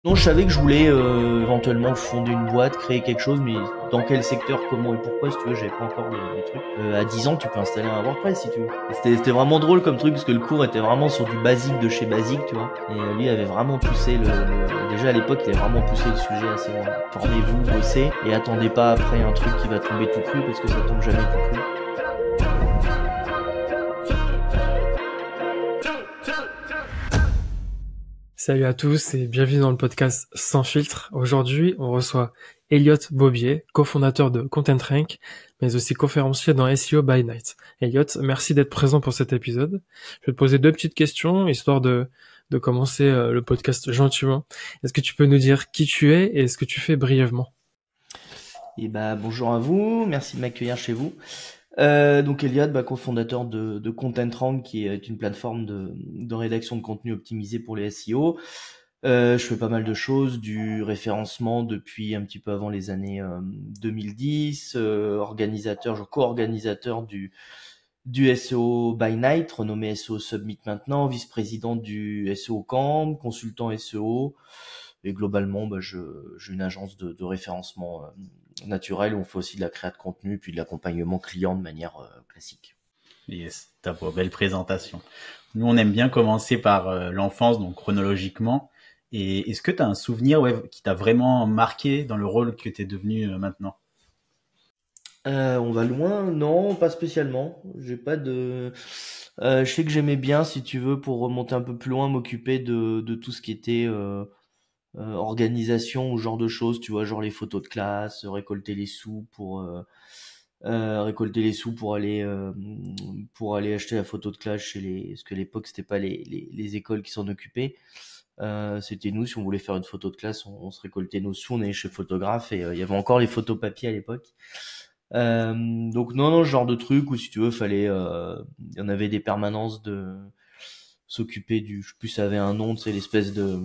Non, je savais que je voulais éventuellement fonder une boîte, créer quelque chose, mais dans quel secteur, comment et pourquoi, si tu veux, j'avais pas encore les trucs. À 10 ans, tu peux installer un WordPress si tu veux. Et c'était vraiment drôle comme truc, parce que le cours était vraiment sur du basique de chez basique, tu vois. Et lui avait vraiment poussé déjà à l'époque, il avait vraiment poussé le sujet assez loin. Formez-vous, bossez, et attendez pas après un truc qui va tomber tout cru, parce que ça tombe jamais tout cru. Salut à tous et bienvenue dans le podcast Sans filtre. Aujourd'hui, on reçoit Elliot Bobier, cofondateur de Content Rank, mais aussi conférencier dans SEO by Night. Elliot, merci d'être présent pour cet épisode. Je vais te poser deux petites questions, histoire de commencer le podcast gentiment. Est-ce que tu peux nous dire qui tu es et ce que tu fais brièvement? Et bonjour à vous, merci de m'accueillir chez vous. Donc Elliot, cofondateur de Content Rank, qui est une plateforme de rédaction de contenu optimisé pour les SEO. Je fais pas mal de choses, du référencement depuis un petit peu avant les années 2010, co-organisateur du SEO by Night, renommé SEO Summit maintenant, vice-président du SEO Camp, consultant SEO, et globalement, j'ai une agence de référencement naturel où on fait aussi de la création de contenu puis de l'accompagnement client de manière classique. Yes, top, belle présentation. Nous, on aime bien commencer par l'enfance, donc chronologiquement. Et est-ce que tu as un souvenir qui t'a vraiment marqué dans le rôle que tu es devenu maintenant? On va loin? Non, pas spécialement. J'ai pas de. Je sais que j'aimais bien, si tu veux, pour remonter un peu plus loin, m'occuper de tout ce qui était organisation ou genre de choses, tu vois, genre les photos de classe, récolter les sous pour aller acheter la photo de classe chez parce que à l'époque c'était pas les écoles qui s'en occupaient. C'était nous, si on voulait faire une photo de classe, on se récoltait nos sous, on allait chez le photographe et il y avait encore les photos papier à l'époque. Donc non, ce genre de truc où si tu veux, il y en avait des permanences de s'occuper je sais plus, ça avait un nom, c'est l'espèce de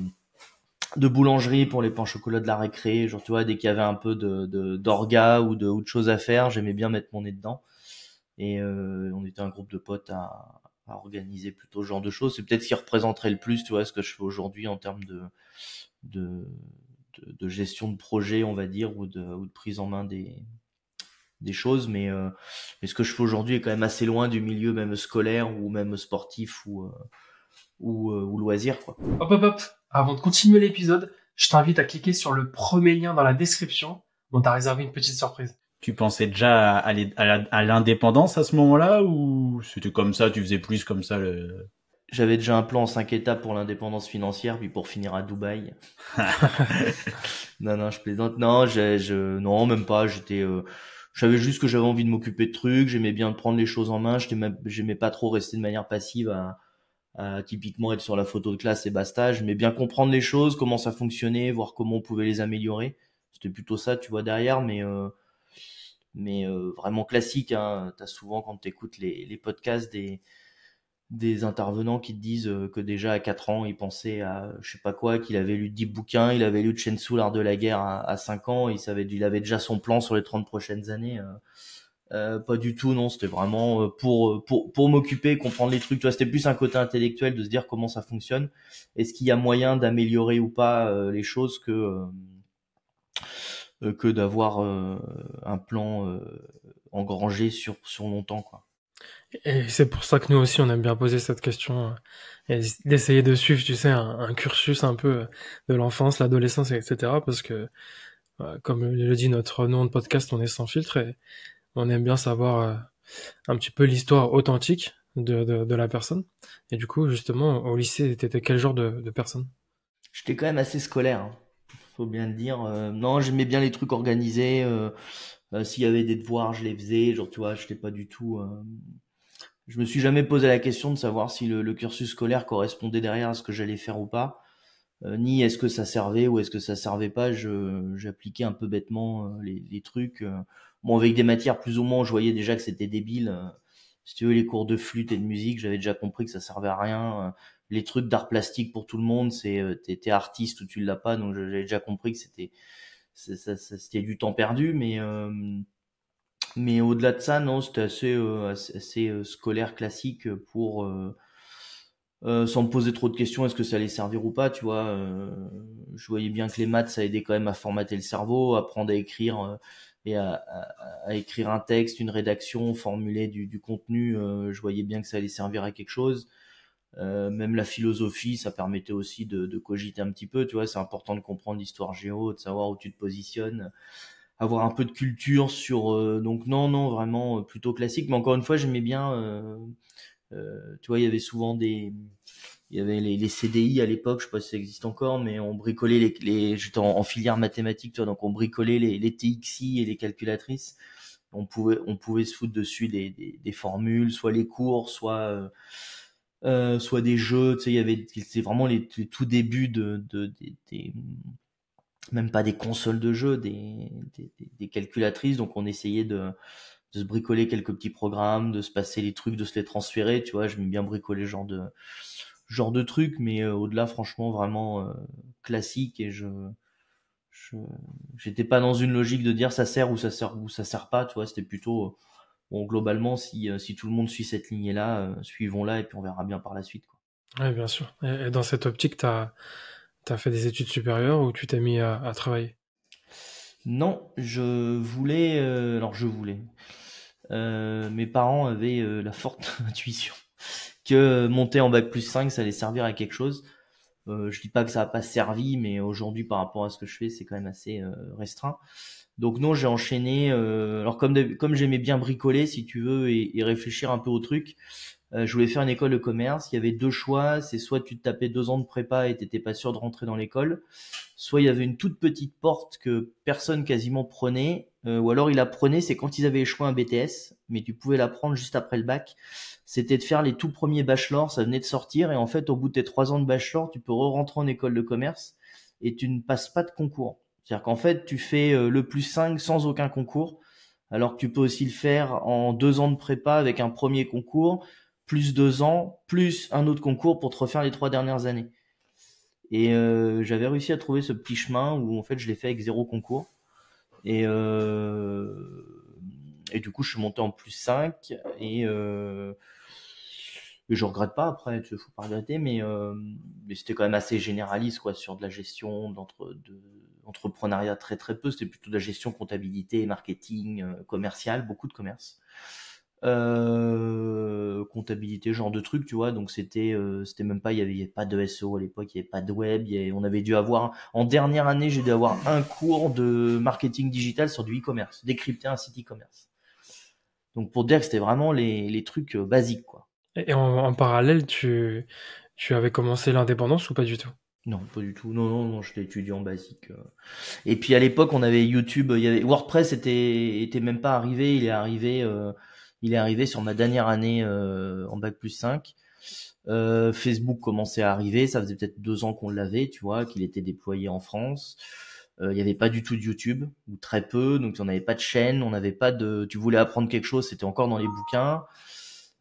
boulangerie pour les pains au chocolat de la récré, genre tu vois, dès qu'il y avait un peu d'orga ou de choses à faire, j'aimais bien mettre mon nez dedans. Et on était un groupe de potes à organiser plutôt ce genre de choses. C'est peut-être ce qui représenterait le plus, tu vois, ce que je fais aujourd'hui en termes de, de gestion de projet, on va dire, ou de prise en main des choses. Mais ce que je fais aujourd'hui est quand même assez loin du milieu même scolaire ou même sportif ou loisir, quoi. Hop hop hop. Avant de continuer l'épisode, je t'invite à cliquer sur le premier lien dans la description. On t'a réservé une petite surprise. Tu pensais déjà à l'indépendance à ce moment-là ou c'était comme ça, tu faisais plus comme ça le... J'avais déjà un plan en 5 étapes pour l'indépendance financière, puis pour finir à Dubaï. Non, je plaisante. Non, non, même pas. Je savais juste que j'avais envie de m'occuper de trucs. J'aimais bien prendre les choses en main. J'aimais pas trop rester de manière passive à typiquement être sur la photo de classe et basta. J'aimais bien comprendre les choses, comment ça fonctionnait, voir comment on pouvait les améliorer. C'était plutôt ça, tu vois, derrière, mais vraiment classique, hein. T'as souvent, quand t'écoutes les podcasts, des intervenants qui te disent que déjà à 4 ans, il pensait à je sais pas quoi, qu'il avait lu 10 bouquins, il avait lu Chen Tzu, l'art de la guerre à 5 ans, il avait déjà son plan sur les 30 prochaines années. Pas du tout, non, c'était vraiment pour m'occuper, comprendre les trucs. Tu vois, c'était plus un côté intellectuel de se dire comment ça fonctionne. Est-ce qu'il y a moyen d'améliorer ou pas les choses que d'avoir un plan engrangé sur longtemps, quoi. Et c'est pour ça que nous aussi, on aime bien poser cette question, et d'essayer de suivre, tu sais, un cursus un peu de l'enfance, l'adolescence, etc. Parce que, comme le dit notre nom de podcast, on est sans filtre et on aime bien savoir un petit peu l'histoire authentique de la personne. Et du coup, justement, au lycée, t'étais quel genre de personne? J'étais quand même assez scolaire, hein, faut bien le dire. Non, j'aimais bien les trucs organisés. S'il y avait des devoirs, je les faisais. Genre, tu vois, j'étais pas du tout. Je me suis jamais posé la question de savoir si le cursus scolaire correspondait derrière à ce que j'allais faire ou pas, ni est-ce que ça servait ou est-ce que ça servait pas. J'appliquais un peu bêtement les trucs. Bon, avec des matières plus ou moins, je voyais déjà que c'était débile. Si tu veux, les cours de flûte et de musique, j'avais déjà compris que ça servait à rien. Les trucs d'art plastique pour tout le monde, c'est t'es artiste ou tu l'as pas, donc j'avais déjà compris que c'était du temps perdu. Mais au-delà de ça, non, c'était assez scolaire classique sans me poser trop de questions, est-ce que ça allait servir ou pas, tu vois. Je voyais bien que les maths, ça aidait quand même à formater le cerveau, apprendre à écrire et à écrire un texte, une rédaction, formuler du contenu. Je voyais bien que ça allait servir à quelque chose. Même la philosophie, ça permettait aussi de cogiter un petit peu, tu vois. C'est important de comprendre l'histoire géo, de savoir où tu te positionnes, avoir un peu de culture sur. Donc non, vraiment plutôt classique. Mais encore une fois, j'aimais bien. Tu vois, il y avait souvent il y avait les CDI à l'époque, je sais pas si ça existe encore, mais on bricolait j'étais en filière mathématique, tu vois, donc on bricolait les TXI et les calculatrices. On pouvait se foutre dessus des formules, soit les cours, soit des jeux, tu sais, c'est vraiment les tout débuts même pas des consoles de jeux, des calculatrices, donc on essayait de se bricoler quelques petits programmes, de se passer les trucs, de se les transférer, tu vois. J'aime bien bricoler ce genre de trucs, mais au-delà, franchement, vraiment classique. Et je j'étais pas dans une logique de dire ça sert ou ça sert pas, tu vois. C'était plutôt bon, globalement, si tout le monde suit cette lignée-là, suivons-la et puis on verra bien par la suite, quoi. Ouais, bien sûr. Et dans cette optique, t'as fait des études supérieures ou tu t'es mis à travailler? Non, alors je voulais. Mes parents avaient la forte intuition que monter en bac+5, ça allait servir à quelque chose. Je dis pas que ça a pas servi, mais aujourd'hui, par rapport à ce que je fais, c'est quand même assez restreint. Donc non, j'ai enchaîné. Alors comme j'aimais bien bricoler, si tu veux, et réfléchir un peu au truc, je voulais faire une école de commerce. Il y avait deux choix. C'est soit tu te tapais 2 ans de prépa et t'étais pas sûr de rentrer dans l'école, soit il y avait une toute petite porte que personne quasiment prenait, ou alors ils la prenaient, c'est quand ils avaient échoué un BTS, mais tu pouvais la prendre juste après le bac. C'était de faire les tout premiers bachelors, ça venait de sortir, et en fait, au bout de tes 3 ans de bachelor, tu peux re-rentrer en école de commerce et tu ne passes pas de concours. C'est-à-dire qu'en fait, tu fais le +5 sans aucun concours, alors que tu peux aussi le faire en 2 ans de prépa avec un premier concours, plus 2 ans, plus un autre concours pour te refaire les 3 dernières années. Et j'avais réussi à trouver ce petit chemin où en fait je l'ai fait avec 0 concours. Et, et du coup je suis monté en +5 et je regrette pas après, il faut pas regretter, mais c'était quand même assez généraliste quoi, sur de la gestion, d'entrepreneuriat très très peu, c'était plutôt de la gestion, comptabilité, marketing, commercial, beaucoup de commerce. Comptabilité, genre de truc, tu vois. Donc c'était même pas, il y avait pas de SEO à l'époque, il y avait pas de web, on avait dû avoir, en dernière année, j'ai dû avoir un cours de marketing digital sur du e-commerce, décrypter un site e-commerce. Donc pour dire que c'était vraiment les trucs basiques, quoi. Et en parallèle, tu avais commencé l'indépendance ou pas du tout? Non, pas du tout. Non, non, non, j'étais étudiant basique. Et puis à l'époque, on avait YouTube, il y avait WordPress était même pas arrivé, il est arrivé sur ma dernière année en bac+5. Facebook commençait à arriver, ça faisait peut-être 2 ans qu'on l'avait, tu vois, qu'il était déployé en France. Il n'y avait pas du tout de YouTube, ou très peu, donc on n'avait pas de chaîne, on n'avait pas de. Tu voulais apprendre quelque chose, c'était encore dans les bouquins.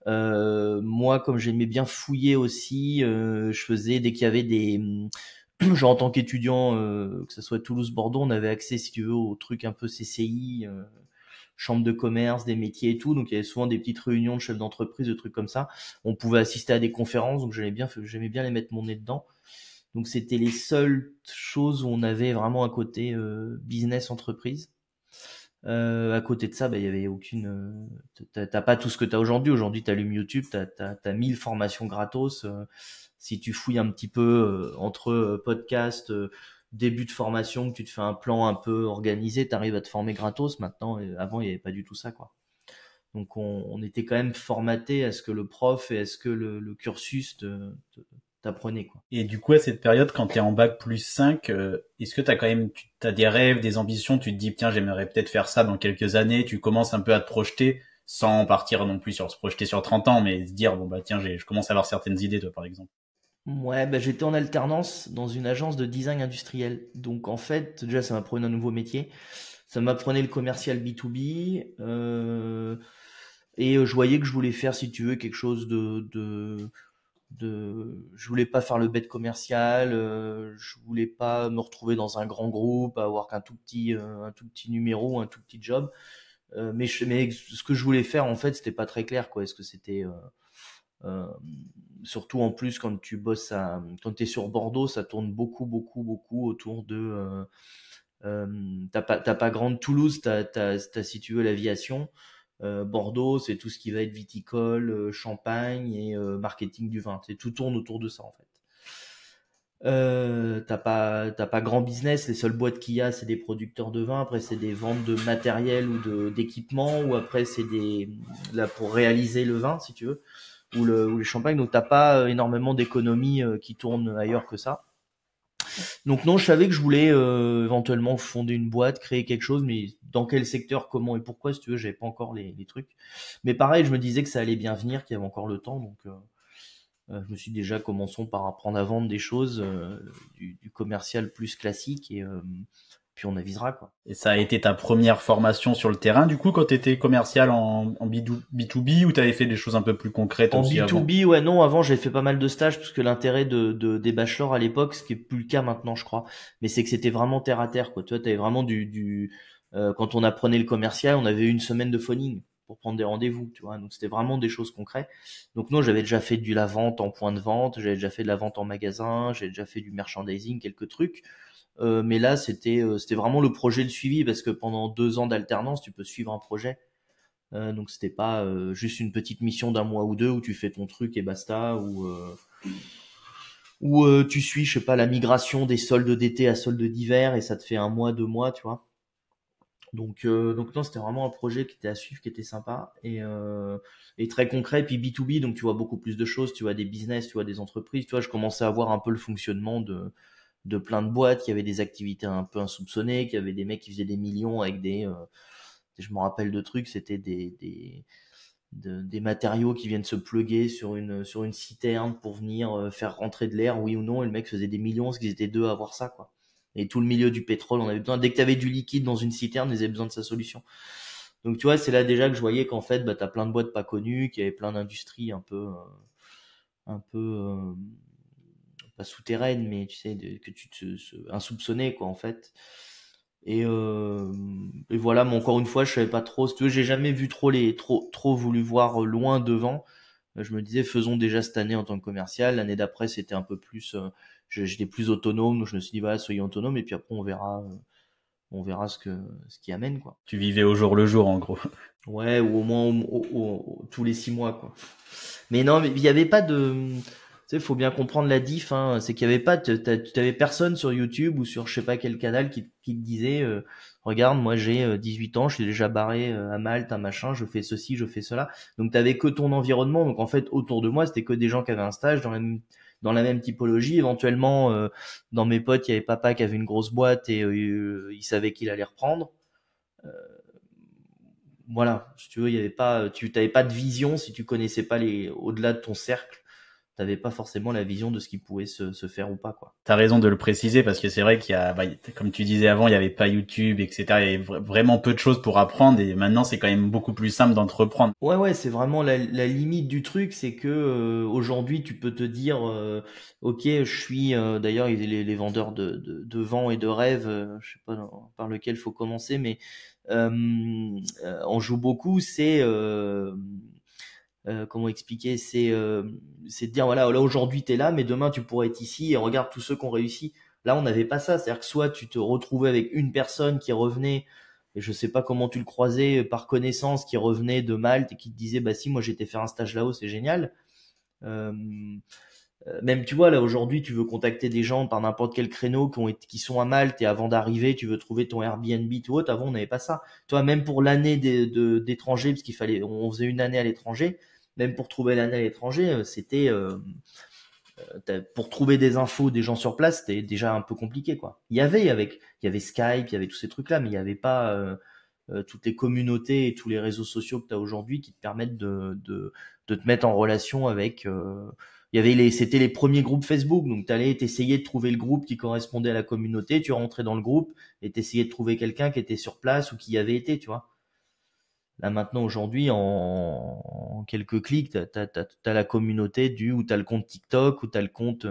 Moi, comme j'aimais bien fouiller aussi, je faisais dès qu'il y avait genre en tant qu'étudiant, que ce soit Toulouse, Bordeaux, on avait accès, si tu veux, aux trucs un peu CCI, chambre de commerce, des métiers et tout. Donc il y avait souvent des petites réunions de chefs d'entreprise, de trucs comme ça. On pouvait assister à des conférences, donc j'aimais bien les mettre mon nez dedans. Donc c'était les seules choses où on avait vraiment un côté business entreprise. À côté de ça, il y avait aucune. T'as pas tout ce que t'as aujourd'hui. Aujourd'hui, t'allumes YouTube, t'as 1000 formations gratos. Si tu fouilles un petit peu entre podcasts, début de formation, que tu te fais un plan un peu organisé, t'arrives à te former gratos. Maintenant, avant, il y avait pas du tout ça, quoi. Donc, on était quand même formaté à ce que le prof et à ce que le cursus t'apprenait, quoi. Et du coup, à cette période, quand tu es en bac+5, est-ce que t'as des rêves, des ambitions, tu te dis, tiens, j'aimerais peut-être faire ça dans quelques années, tu commences un peu à te projeter, sans partir non plus sur se projeter sur 30 ans, mais se dire, bon, bah, tiens, je commence à avoir certaines idées, toi, par exemple. Ouais, j'étais en alternance dans une agence de design industriel. Donc en fait, déjà, ça m'apprenait un nouveau métier. Ça m'apprenait le commercial B2B. Et je voyais que je voulais faire, si tu veux, quelque chose je voulais pas faire le bête commercial. Je voulais pas me retrouver dans un grand groupe, avoir un tout petit numéro, un tout petit job. Mais ce que je voulais faire, en fait, c'était pas très clair, quoi. Est-ce que c'était Surtout en plus quand tu bosses quand t'es sur Bordeaux, ça tourne beaucoup autour de t'as pas grande Toulouse, t'as si tu veux l'aviation. Bordeaux, c'est tout ce qui va être viticole, champagne et marketing du vin. Tout tourne autour de ça en fait. T'as pas grand business. Les seules boîtes qu'il y a, c'est des producteurs de vin. Après, c'est des ventes de matériel ou d'équipement. Ou après, c'est là pour réaliser le vin, si tu veux, ou le champagne. Donc, t'as pas énormément d'économies qui tournent ailleurs que ça. Donc non, je savais que je voulais éventuellement fonder une boîte, créer quelque chose, mais dans quel secteur, comment et pourquoi, si tu veux, j'avais pas encore les trucs. Mais pareil, je me disais que ça allait bien venir, qu'il y avait encore le temps, donc je me suis dit déjà commençons par apprendre à vendre des choses, du commercial plus classique, et puis on avisera quoi. Et ça a été ta première formation sur le terrain, du coup, quand tu étais commercial en B2B, ou tu avais fait des choses un peu plus concrètes En aussi B2B, avant? ouais, non, avant j'ai fait pas mal de stages, parce que l'intérêt des bachelors à l'époque, ce qui est plus le cas maintenant, je crois, mais c'est que c'était vraiment terre à terre, quoi. Tu vois, t'avais vraiment quand on apprenait le commercial, on avait une semaine de phoning pour prendre des rendez-vous, tu vois. Donc c'était vraiment des choses concrètes. Donc non, j'avais déjà fait de la vente en point de vente, j'avais déjà fait de la vente en magasin, j'avais déjà fait du merchandising, quelques trucs. Mais là, c'était vraiment le projet, le suivi, parce que pendant 2 ans d'alternance, tu peux suivre un projet. Donc c'était pas juste une petite mission d'un mois ou deux où tu fais ton truc et basta, ou tu suis, je sais pas, la migration des soldes d'été à soldes d'hiver et ça te fait 1 mois, 2 mois, tu vois. Donc non, c'était vraiment un projet qui était à suivre, qui était sympa et très concret. Puis B2B, donc tu vois beaucoup plus de choses, tu vois des business, tu vois des entreprises, tu vois, je commençais à voir un peu le fonctionnement de plein de boîtes qui avaient des activités un peu insoupçonnées, qui avaient des mecs qui faisaient des millions avec je me rappelle de trucs, c'était des matériaux qui viennent se pluguer sur une citerne pour venir faire rentrer de l'air, oui ou non, et le mec faisait des millions parce qu'ils étaient deux à avoir ça, quoi. Et tout le milieu du pétrole, on avait besoin, dès que tu avais du liquide dans une citerne, ils avaient besoin de sa solution. Donc tu vois, c'est là déjà que je voyais qu'en fait, bah, t'as plein de boîtes pas connues, qu'il y avait plein d'industries un peu pas souterraines, mais tu sais, que tu insoupçonnées, quoi, en fait. Et voilà, mais encore une fois, je savais pas trop. Si tu veux, j'ai jamais vu trop voulu voir loin devant. Je me disais, faisons déjà cette année en tant que commercial. L'année d'après, c'était un peu plus, j'étais plus autonome. Donc je me suis dit, voilà, soyons autonomes. Et puis après, on verra ce qui amène, quoi. Tu vivais au jour le jour, en gros. Ouais, ou au moins tous les 6 mois, quoi. Mais non, mais il y avait pas de, tu sais, faut bien comprendre la diff, hein. C'est qu'il y avait pas, t'avais personne sur YouTube ou sur je sais pas quel canal qui te disait, regarde, moi j'ai 18 ans, je suis déjà barré à Malte, un machin, je fais ceci, je fais cela. Donc t'avais que ton environnement. Donc en fait, autour de moi, c'était que des gens qui avaient un stage dans la même typologie. Éventuellement, dans mes potes, il y avait papa qui avait une grosse boîte et il savait qu'il allait reprendre. Voilà, si tu veux, il y avait pas, tu t'avais pas de vision si tu connaissais pas au-delà de ton cercle, t'avais pas forcément la vision de ce qui pouvait se faire ou pas, quoi. T'as raison de le préciser, parce que c'est vrai qu'il y a, comme tu disais avant, il y avait pas YouTube, etc. Il y avait vraiment peu de choses pour apprendre, et maintenant c'est quand même beaucoup plus simple d'entreprendre. Ouais, c'est vraiment la limite du truc, c'est que aujourd'hui tu peux te dire, ok, je suis, d'ailleurs les vendeurs de vent et de rêve, je sais pas par lequel faut commencer, mais on joue beaucoup, c'est comment expliquer, c'est de dire voilà, là aujourd'hui t'es là, mais demain tu pourrais être ici et regarde tous ceux qui ont réussi. Là on n'avait pas ça, c'est-à-dire que soit tu te retrouvais avec une personne qui revenait, et je sais pas comment tu le croisais par connaissance, qui revenait de Malte et qui te disait bah si moi j'étais faire un stage là-haut, c'est génial. Euh, Même tu vois là aujourd'hui tu veux contacter des gens par n'importe quel créneau qui sont à Malte, et avant d'arriver tu veux trouver ton Airbnb tout autre. Avant on n'avait pas ça. Toi même pour l'année d'étranger, parce qu'il fallait, on faisait une année à l'étranger, même pour trouver l'année à l'étranger, c'était pour trouver des infos des gens sur place, c'était déjà un peu compliqué, quoi. Il y avait Skype, il y avait tous ces trucs là, mais il n'y avait pas toutes les communautés et tous les réseaux sociaux que tu as aujourd'hui qui te permettent de te mettre en relation avec c'était les premiers groupes Facebook, donc t'essayais de trouver le groupe qui correspondait à la communauté, tu rentrais dans le groupe et t'essayais de trouver quelqu'un qui était sur place ou qui y avait été, tu vois. Là maintenant aujourd'hui, en quelques clics, t'as la communauté ou t'as le compte TikTok ou t'as le compte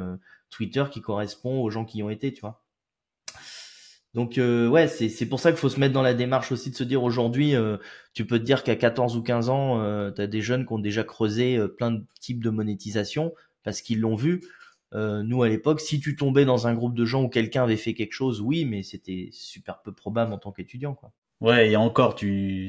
Twitter qui correspond aux gens qui y ont été, tu vois. Donc ouais, c'est pour ça qu'il faut se mettre dans la démarche aussi de se dire aujourd'hui, tu peux te dire qu'à 14 ou 15 ans, tu as des jeunes qui ont déjà creusé plein de types de monétisation parce qu'ils l'ont vu. Nous à l'époque, si tu tombais dans un groupe de gens où quelqu'un avait fait quelque chose, oui, mais c'était super peu probable en tant qu'étudiant, quoi. Ouais, et encore,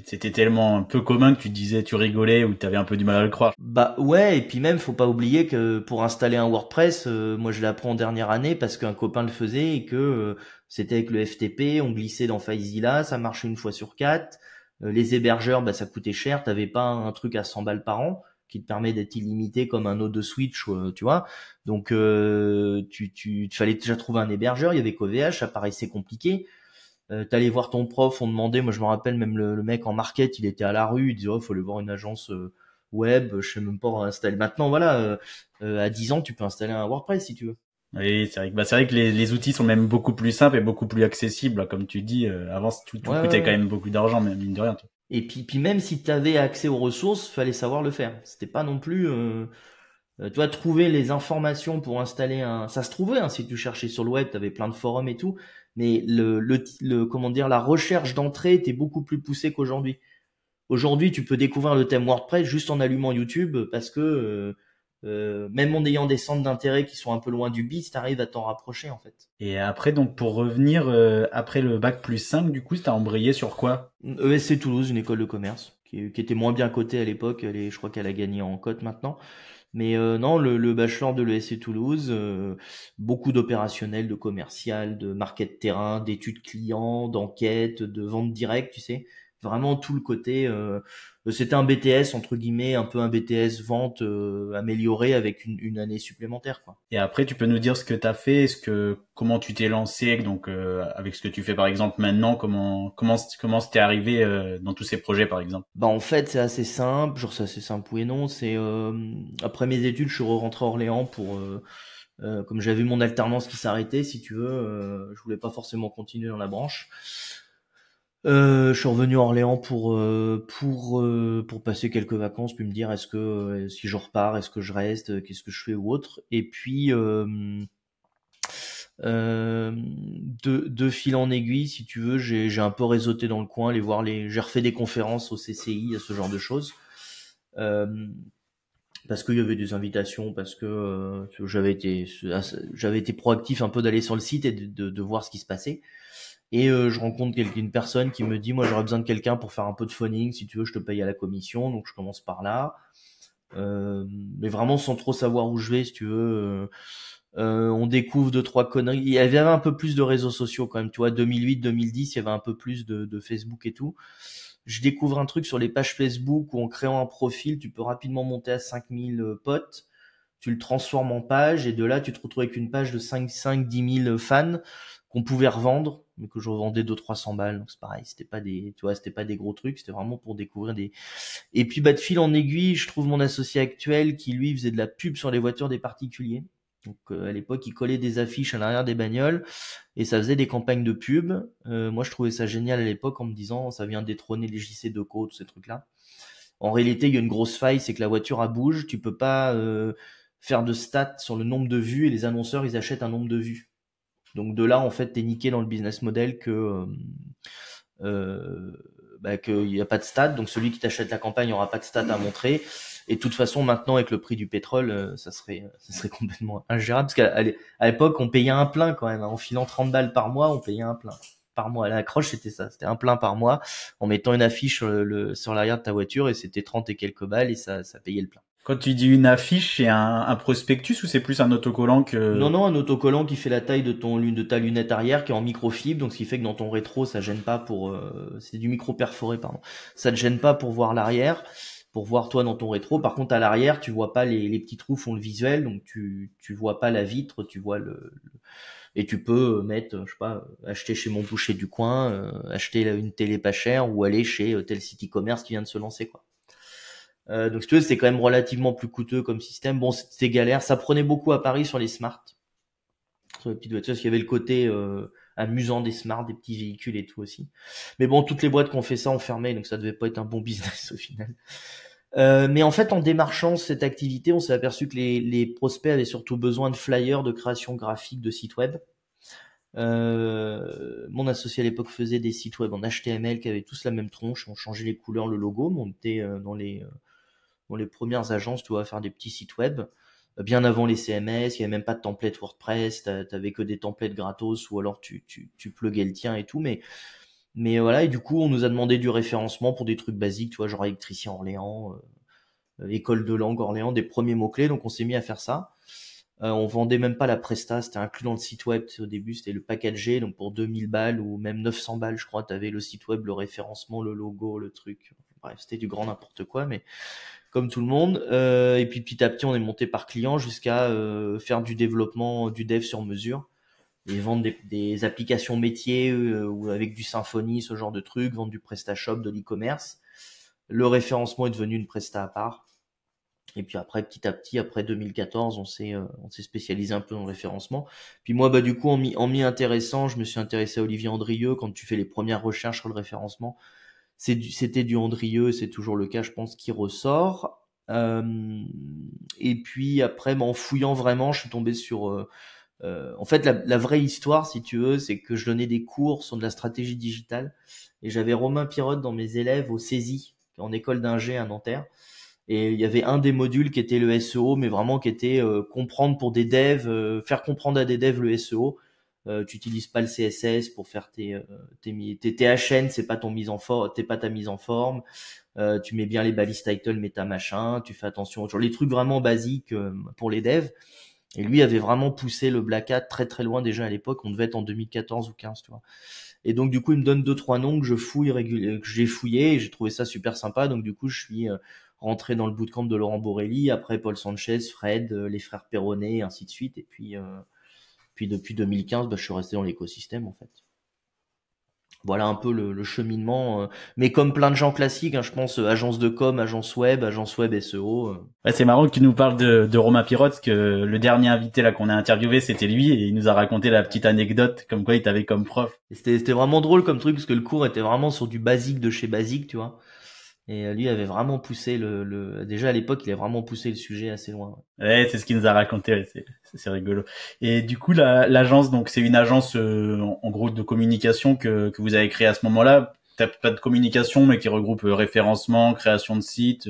c'était tellement peu commun que tu disais, tu rigolais ou t'avais un peu du mal à le croire. Bah ouais, et puis même faut pas oublier que pour installer un WordPress, moi je l'ai appris en dernière année parce qu'un copain le faisait et que c'était avec le FTP, on glissait dans FileZilla, ça marchait une fois sur quatre. Les hébergeurs, bah ça coûtait cher, t'avais pas un truc à 100 balles par an qui te permet d'être illimité comme un node de Switch, tu vois. Donc tu fallait déjà trouver un hébergeur, il y avait qu'OVH, ça paraissait compliqué. T'allais voir ton prof, on demandait, moi je me rappelle même le mec en market, il était à la rue, il disait oh faut aller voir une agence web, je sais même pas installer. Maintenant voilà, à 10 ans tu peux installer un WordPress si tu veux. Oui, c'est vrai que les outils sont même beaucoup plus simples et beaucoup plus accessibles. Comme tu dis, avant tout Ouais, ouais, coûtait quand ouais. même beaucoup d'argent, mais mine de rien. Et puis même si t'avais accès aux ressources, fallait savoir le faire. C'était pas non plus, tu vois, trouver les informations pour installer un. Ça se trouvait hein, si tu cherchais sur le web, t'avais plein de forums et tout, mais comment dire, la recherche d'entrée était beaucoup plus poussée qu'aujourd'hui. Aujourd'hui, tu peux découvrir le thème WordPress juste en allumant YouTube parce que même en ayant des centres d'intérêt qui sont un peu loin du biz, t'arrives à t'en rapprocher en fait. Et après, donc pour revenir, après le bac plus 5, du coup, t'as embrayé sur quoi? ESC Toulouse, une école de commerce qui était moins bien cotée à l'époque. Je crois qu'elle a gagné en cote maintenant. Mais non, le bachelor de l'ESC Toulouse, beaucoup d'opérationnel, de commercial, de market terrain, d'études clients, d'enquête, de vente directe, tu sais. Vraiment tout le côté. C'était un BTS entre guillemets, un peu un BTS vente amélioré avec une année supplémentaire, quoi. Et après, tu peux nous dire ce que t'as fait, comment tu t'es lancé, donc avec ce que tu fais par exemple maintenant, comment t'es arrivé dans tous ces projets par exemple? Bah en fait c'est assez simple, genre c'est assez simple oui et non. C'est après mes études, je suis rentré à Orléans pour comme j'avais vu mon alternance qui s'arrêtait, si tu veux, je voulais pas forcément continuer dans la branche. Je suis revenu à Orléans pour passer quelques vacances, puis me dire est-ce que si je repars, est-ce que je reste, qu'est-ce que je fais ou autre. Et puis de fil en aiguille, si tu veux, j'ai un peu réseauté dans le coin, j'ai refait des conférences au CCI, à ce genre de choses. Euh, Parce qu'il y avait des invitations, parce que j'avais été proactif un peu d'aller sur le site et de voir ce qui se passait. Et je rencontre une personne qui me dit moi j'aurais besoin de quelqu'un pour faire un peu de phoning, si tu veux je te paye à la commission, donc je commence par là. Mais vraiment sans trop savoir où je vais, si tu veux. On découvre deux trois conneries. Il y avait un peu plus de réseaux sociaux quand même, tu vois, 2008, 2010, il y avait un peu plus de Facebook et tout. Je découvre un truc sur les pages Facebook où en créant un profil, tu peux rapidement monter à 5000 potes. Tu le transformes en page et de là, tu te retrouves avec une page de 10 000 fans qu'on pouvait revendre, mais que je revendais 200-300 balles. Donc c'est pareil, c'était pas des, tu vois, c'était pas des gros trucs, c'était vraiment pour découvrir des. Et puis bah de fil en aiguille, je trouve mon associé actuel qui lui faisait de la pub sur les voitures des particuliers. Donc à l'époque, il collait des affiches à l'arrière des bagnoles et ça faisait des campagnes de pub. Moi, je trouvais ça génial à l'époque en me disant ça vient détrôner les JC Decaux, tous ces trucs-là. En réalité, il y a une grosse faille, c'est que la voiture elle bouge, tu peux pas faire de stats sur le nombre de vues et les annonceurs ils achètent un nombre de vues. Donc de là, en fait, t'es niqué dans le business model que qu'il n'y a pas de stats, donc celui qui t'achète la campagne n'aura pas de stats à montrer. Et de toute façon, maintenant, avec le prix du pétrole, ça serait complètement ingérable. Parce qu'à l'époque, on payait un plein quand même. En filant 30 balles par mois, on payait un plein par mois. À l'accroche, c'était ça. C'était un plein par mois en mettant une affiche sur l'arrière de ta voiture et c'était 30 et quelques balles et ça payait le plein. Quand tu dis une affiche, c'est un prospectus ou c'est plus un autocollant que... Non, un autocollant qui fait la taille de ta lunette arrière, qui est en microfibre, donc ce qui fait que dans ton rétro, ça gêne pas c'est du micro perforé, pardon. Ça te gêne pas pour voir l'arrière, pour voir toi dans ton rétro. Par contre, à l'arrière, tu vois pas les petits trous font le visuel, donc tu vois pas la vitre, tu vois et tu peux mettre, je sais pas, acheter chez mon boucher du coin, acheter une télé pas chère ou aller chez tel site e-commerce qui vient de se lancer, quoi. Donc si tu veux, c'est quand même relativement plus coûteux comme système. Bon, c'était galère. Ça prenait beaucoup à Paris sur les Smart, sur les petites voitures, parce qu'il y avait le côté amusant des Smart, des petits véhicules et tout aussi. Mais bon, toutes les boîtes qui ont fait ça ont fermé, donc ça devait pas être un bon business au final. Mais en fait, en démarchant cette activité, on s'est aperçu que les prospects avaient surtout besoin de flyers, de création graphique, de sites web. mon associé à l'époque faisait des sites web en HTML qui avaient tous la même tronche, on changeait les couleurs, le logo, mais on était dans les premières agences, tu vois, à faire des petits sites web. Bien avant les CMS, il y avait même pas de template WordPress, t'avais que des templates gratos ou alors tu pluguais le tien et tout, mais voilà, et du coup, on nous a demandé du référencement pour des trucs basiques, tu vois, genre électricien Orléans, école de langue Orléans, des premiers mots-clés, donc on s'est mis à faire ça. On vendait même pas la presta, c'était inclus dans le site web. Au début, c'était le packagé, donc pour 2000 balles ou même 900 balles, je crois, t'avais le site web, le référencement, le logo, le truc. Bref, c'était du grand n'importe quoi, mais comme tout le monde. Et puis petit à petit, on est monté par client jusqu'à faire du développement, du dev sur mesure, et vendre des applications métiers ou avec du Symfony, ce genre de trucs, vendre du PrestaShop, de l'e-commerce. Le référencement est devenu une presta à part. Et puis après, petit à petit, après 2014, on s'est spécialisé un peu dans le référencement. Puis moi, du coup, en m'y intéressant, je me suis intéressé à Olivier Andrieux. Quand tu fais les premières recherches sur le référencement, c'était du Andrieux, c'est toujours le cas, je pense, qui ressort. Et puis après, en fouillant vraiment, je suis tombé sur... en fait, la vraie histoire, si tu veux, c'est que je donnais des cours sur de la stratégie digitale. Et j'avais Romain Pirotte dans mes élèves au CESI, en école d'ingé à Nanterre. Et il y avait un des modules qui était le SEO, mais vraiment qui était comprendre pour des devs, faire comprendre à des devs le SEO. Tu utilises pas le CSS pour faire tes HN, c'est pas t'es pas ta mise en forme. Tu mets bien les balises title, méta machin. Tu fais attention aux les trucs vraiment basiques pour les devs. Et lui avait vraiment poussé le Black Hat très très loin déjà à l'époque. On devait être en 2014 ou 15, tu vois. Et donc du coup, il me donne 2-3 noms que que j'ai fouillé et j'ai trouvé ça super sympa. Donc du coup, je suis rentré dans le bootcamp de Laurent Borelli, après Paul Sanchez, Fred, les frères Perronnet, et ainsi de suite. Et puis depuis 2015, je suis resté dans l'écosystème en fait. Voilà un peu le cheminement, mais comme plein de gens classiques, je pense, agence de com, agence web SEO. Ouais, c'est marrant que tu nous parles de Romain Pirotte, parce que le dernier invité là qu'on a interviewé, c'était lui, et il nous a raconté la petite anecdote, comme quoi il t'avait comme prof. C'était vraiment drôle comme truc, parce que le cours était vraiment sur du basique de chez basique, tu vois. Et lui avait vraiment poussé déjà à l'époque, il a vraiment poussé le sujet assez loin. Ouais, c'est ce qu'il nous a raconté, ouais, c'est rigolo. Et du coup, l'agence, donc c'est une agence en gros de communication que vous avez créée à ce moment-là. T'as pas de communication, mais qui regroupe référencement, création de sites.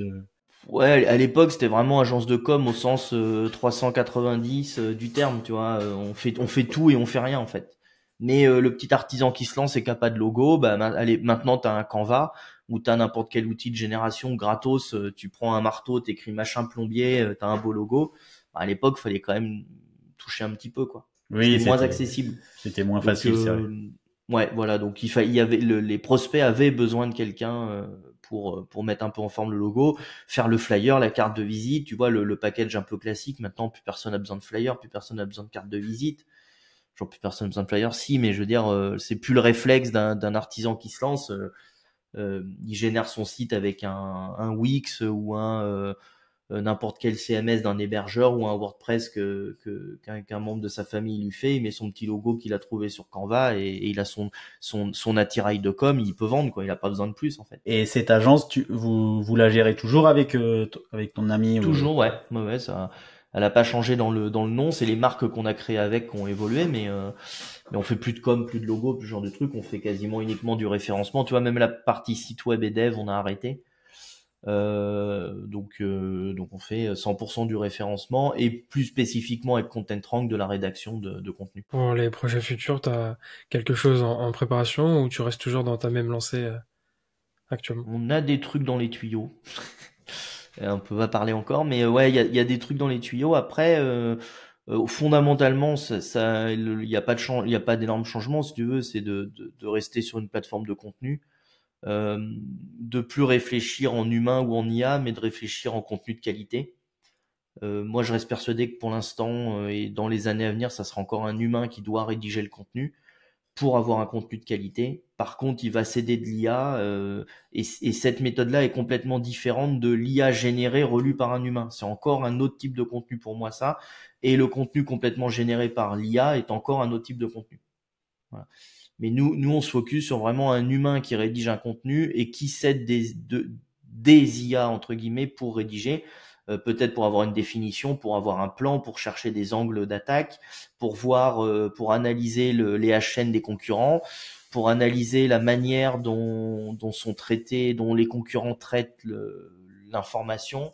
Ouais, à l'époque, c'était vraiment agence de com au sens 390 du terme, tu vois. On fait tout et on fait rien en fait. Mais le petit artisan qui se lance et qui a pas de logo, allez, maintenant t'as un Canva ou t'as n'importe quel outil de génération gratos. Tu prends un marteau, t'écris machin plombier, t'as un beau logo. À l'époque, fallait quand même toucher un petit peu, quoi. Oui, c'était moins accessible. C'était moins facile, c'est vrai. Ouais, voilà. Donc il y avait les prospects avaient besoin de quelqu'un pour mettre un peu en forme le logo, faire le flyer, la carte de visite. Tu vois le package un peu classique. Maintenant, plus personne a besoin de flyer, plus personne a besoin de carte de visite. Genre plus personne a besoin de flyer, si, mais je veux dire, c'est plus le réflexe d'un artisan qui se lance. Il génère son site avec un Wix ou n'importe quel CMS d'un hébergeur ou un WordPress qu'un membre de sa famille lui fait. Il met son petit logo qu'il a trouvé sur Canva et il a son attirail de com. Il peut vendre, quoi. Il a pas besoin de plus, en fait. Et cette agence, vous la gérez toujours avec ton ami? Toujours, ouais, ça. Elle a pas changé dans le nom. C'est les marques qu'on a créées avec qui ont évolué, mais on fait plus de com, plus de logo, plus ce genre de trucs. On fait quasiment uniquement du référencement. Tu vois, même la partie site web et dev, on a arrêté. Donc on fait 100% du référencement et plus spécifiquement avec ContentRank de la rédaction de contenu. Pour les projets futurs, t'as quelque chose en préparation ou tu restes toujours dans ta même lancée actuellement? On a des trucs dans les tuyaux. On peut pas parler encore, mais ouais, il y a des trucs dans les tuyaux. Après, fondamentalement, il y a pas d'énormes changements, si tu veux. C'est de rester sur une plateforme de contenu, de plus réfléchir en humain ou en IA, mais de réfléchir en contenu de qualité. Moi, je reste persuadé que pour l'instant et dans les années à venir, ça sera encore un humain qui doit rédiger le contenu pour avoir un contenu de qualité. Par contre, il va s'aider de l'IA et cette méthode-là est complètement différente de l'IA générée relue par un humain. C'est encore un autre type de contenu pour moi, ça. Et le contenu complètement généré par l'IA est encore un autre type de contenu. Voilà. Mais nous, on se focus sur vraiment un humain qui rédige un contenu et qui s'aide des IA entre guillemets pour rédiger. peut-être pour avoir une définition, pour avoir un plan, pour chercher des angles d'attaque, pour voir, pour analyser les HN des concurrents, pour analyser la manière dont sont traités, dont les concurrents traitent l'information,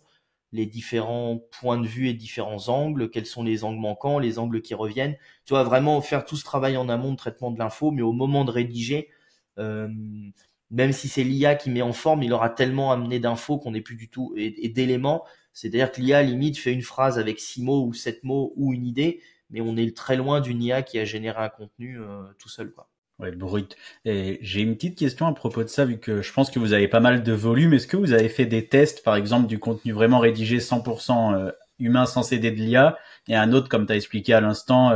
les différents points de vue et différents angles, quels sont les angles manquants, les angles qui reviennent. Tu vois, vraiment faire tout ce travail en amont de traitement de l'info, mais au moment de rédiger, même si c'est l'IA qui met en forme, il aura tellement amené d'infos qu'on n'est plus du tout, et d'éléments. C'est-à-dire que l'IA, limite, fait une phrase avec 6 mots ou 7 mots ou une idée, mais on est très loin d'une IA qui a généré un contenu tout seul, quoi. Ouais, brut. Et j'ai une petite question à propos de ça, vu que je pense que vous avez pas mal de volume. Est-ce que vous avez fait des tests, par exemple, du contenu vraiment rédigé 100% humain sans s'aider de l'IA, et un autre, comme tu as expliqué à l'instant,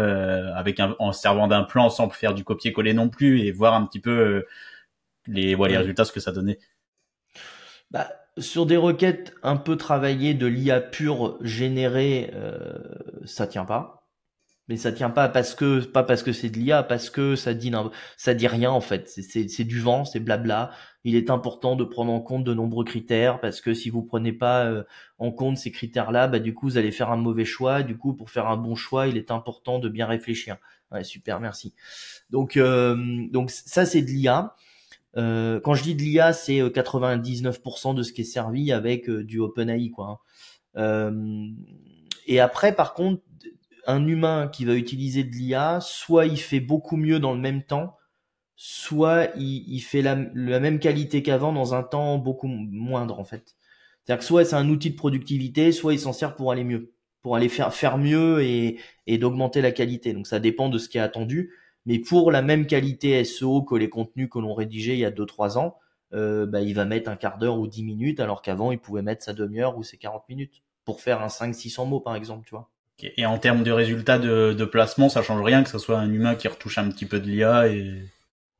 en servant d'un plan sans faire du copier-coller non plus, et voir un petit peu les résultats, ce que ça donnait? Bah, sur des requêtes un peu travaillées de l'IA pure générée, ça tient pas. Mais ça tient pas pas parce que c'est de l'IA, parce que ça dit rien en fait. C'est du vent, c'est blabla. Il est important de prendre en compte de nombreux critères, parce que si vous prenez pas en compte ces critères-là, bah du coup vous allez faire un mauvais choix. Du coup, pour faire un bon choix, il est important de bien réfléchir. Ouais, super, merci. Donc ça c'est de l'IA. Quand je dis de l'IA, c'est 99% de ce qui est servi avec du OpenAI, quoi. Et après, par contre, un humain qui va utiliser de l'IA, soit il fait beaucoup mieux dans le même temps, soit il fait la même qualité qu'avant dans un temps beaucoup moindre, en fait. C'est-à-dire que soit c'est un outil de productivité, soit il s'en sert pour aller mieux, pour aller faire mieux et d'augmenter la qualité. Donc ça dépend de ce qui est attendu. Mais pour la même qualité SEO que les contenus que l'on rédigeait il y a 2-3 ans, il va mettre un quart d'heure ou 10 minutes, alors qu'avant il pouvait mettre sa demi-heure ou ses 40 minutes pour faire un 500-600 mots, par exemple, tu vois. Et en termes de résultats de placement, ça change rien que ce soit un humain qui retouche un petit peu de l'IA et...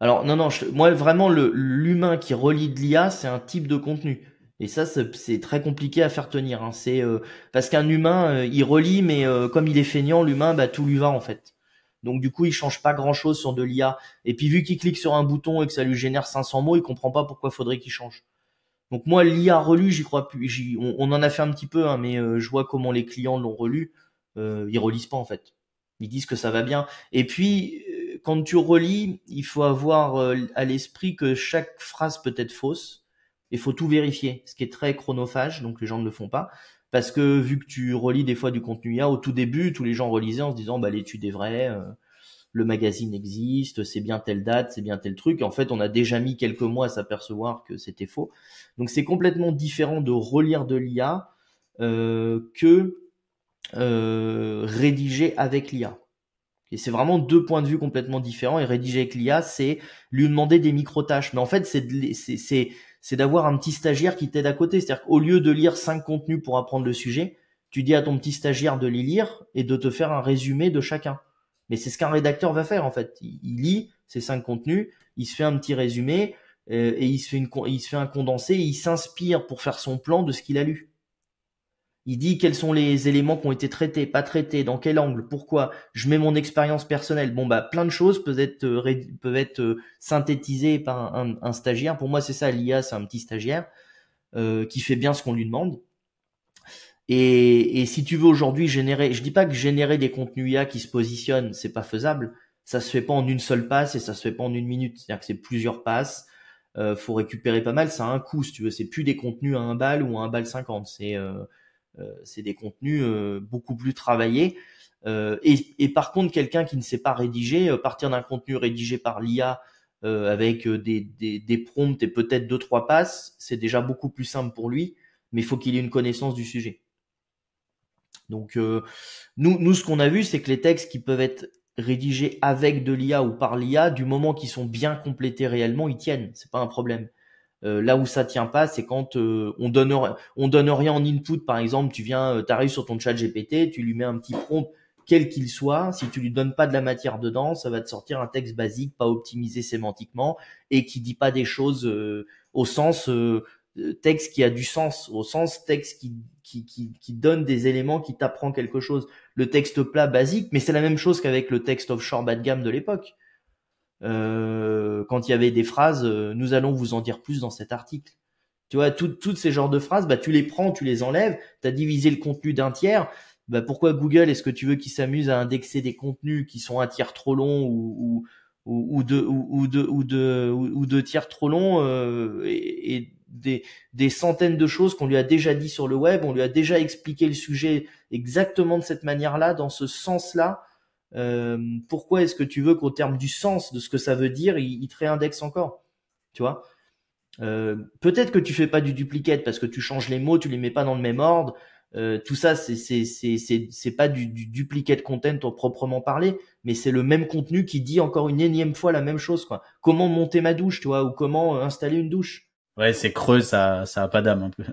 Alors non, moi vraiment l'humain qui relie de l'IA, c'est un type de contenu. Et ça, c'est très compliqué à faire tenir. Hein. C'est parce qu'un humain, il relie, mais comme il est feignant, l'humain, tout lui va en fait. Donc du coup, il change pas grand-chose sur de l'IA. Et puis vu qu'il clique sur un bouton et que ça lui génère 500 mots, il comprend pas pourquoi faudrait qu'il change. Donc moi, l'IA relu, j'y crois plus. On en a fait un petit peu, hein, mais je vois comment les clients l'ont relu. Ils relisent pas en fait. Ils disent que ça va bien. Et puis, quand tu relis, il faut avoir à l'esprit que chaque phrase peut être fausse. Il faut tout vérifier, ce qui est très chronophage, donc les gens ne le font pas. Parce que vu que tu relis des fois du contenu IA, au tout début, tous les gens relisaient en se disant l'étude est vraie, le magazine existe, c'est bien telle date, c'est bien tel truc. En fait, on a déjà mis quelques mois à s'apercevoir que c'était faux. Donc c'est complètement différent de relire de l'IA que rédiger avec l'IA. Et c'est vraiment deux points de vue complètement différents. Et rédiger avec l'IA, c'est lui demander des micro-tâches. Mais en fait, c'est d'avoir un petit stagiaire qui t'aide à côté. C'est-à-dire qu'au lieu de lire 5 contenus pour apprendre le sujet, tu dis à ton petit stagiaire de les lire et de te faire un résumé de chacun. Mais c'est ce qu'un rédacteur va faire en fait. Il lit ces 5 contenus, il se fait un petit résumé et il se fait un condensé et il s'inspire pour faire son plan de ce qu'il a lu. Il dit quels sont les éléments qui ont été traités, pas traités, dans quel angle, pourquoi. Je mets mon expérience personnelle. Plein de choses peuvent être synthétisées par un stagiaire. Pour moi, c'est ça, l'IA, c'est un petit stagiaire qui fait bien ce qu'on lui demande. Et si tu veux aujourd'hui générer, je dis pas que générer des contenus IA qui se positionnent, c'est pas faisable. Ça se fait pas en une seule passe et ça se fait pas en une minute. C'est-à-dire que c'est plusieurs passes. Faut récupérer pas mal. Ça a un coût, si tu veux. C'est plus des contenus à 1 balle ou à 1 balle 50. C'est des contenus beaucoup plus travaillés. Et par contre, quelqu'un qui ne sait pas rédiger, partir d'un contenu rédigé par l'IA avec des prompts et peut-être 2-3 passes, c'est déjà beaucoup plus simple pour lui, mais il faut qu'il ait une connaissance du sujet. Donc nous, ce qu'on a vu, c'est que les textes qui peuvent être rédigés avec de l'IA ou par l'IA, du moment qu'ils sont bien complétés réellement, ils tiennent. C'est pas un problème. Là où ça tient pas, c'est quand on donne rien en input. Par exemple, t'arrives sur ton chat GPT, tu lui mets un petit prompt, quel qu'il soit. Si tu lui donnes pas de la matière dedans, ça va te sortir un texte basique, pas optimisé sémantiquement et qui dit pas des choses au sens texte qui a du sens, au sens texte qui donne des éléments, qui t'apprend quelque chose. Le texte plat basique, mais c'est la même chose qu'avec le texte offshore bas de gamme de l'époque. Quand il y avait des phrases, nous allons vous en dire plus dans cet article. Tu vois, toutes ces genres de phrases, bah, tu les prends, tu les enlèves, tu as divisé le contenu d'un tiers. Bah, pourquoi Google, est-ce que tu veux qu'il s'amuse à indexer des contenus qui sont un tiers trop long ou deux tiers trop longs, et des centaines de choses qu'on lui a déjà dit sur le web, on lui a déjà expliqué le sujet exactement de cette manière-là, dans ce sens-là. Pourquoi est-ce que tu veux qu'au terme du sens de ce que ça veut dire, il te réindexe encore? Tu vois? Peut-être que tu fais pas du duplicate parce que tu changes les mots, tu les mets pas dans le même ordre. Tout ça, c'est pas du duplicate content au proprement parler, mais c'est le même contenu qui dit encore une énième fois la même chose, quoi. Comment monter ma douche, tu vois, ou comment installer une douche. Ouais, c'est creux, ça a pas d'âme un peu.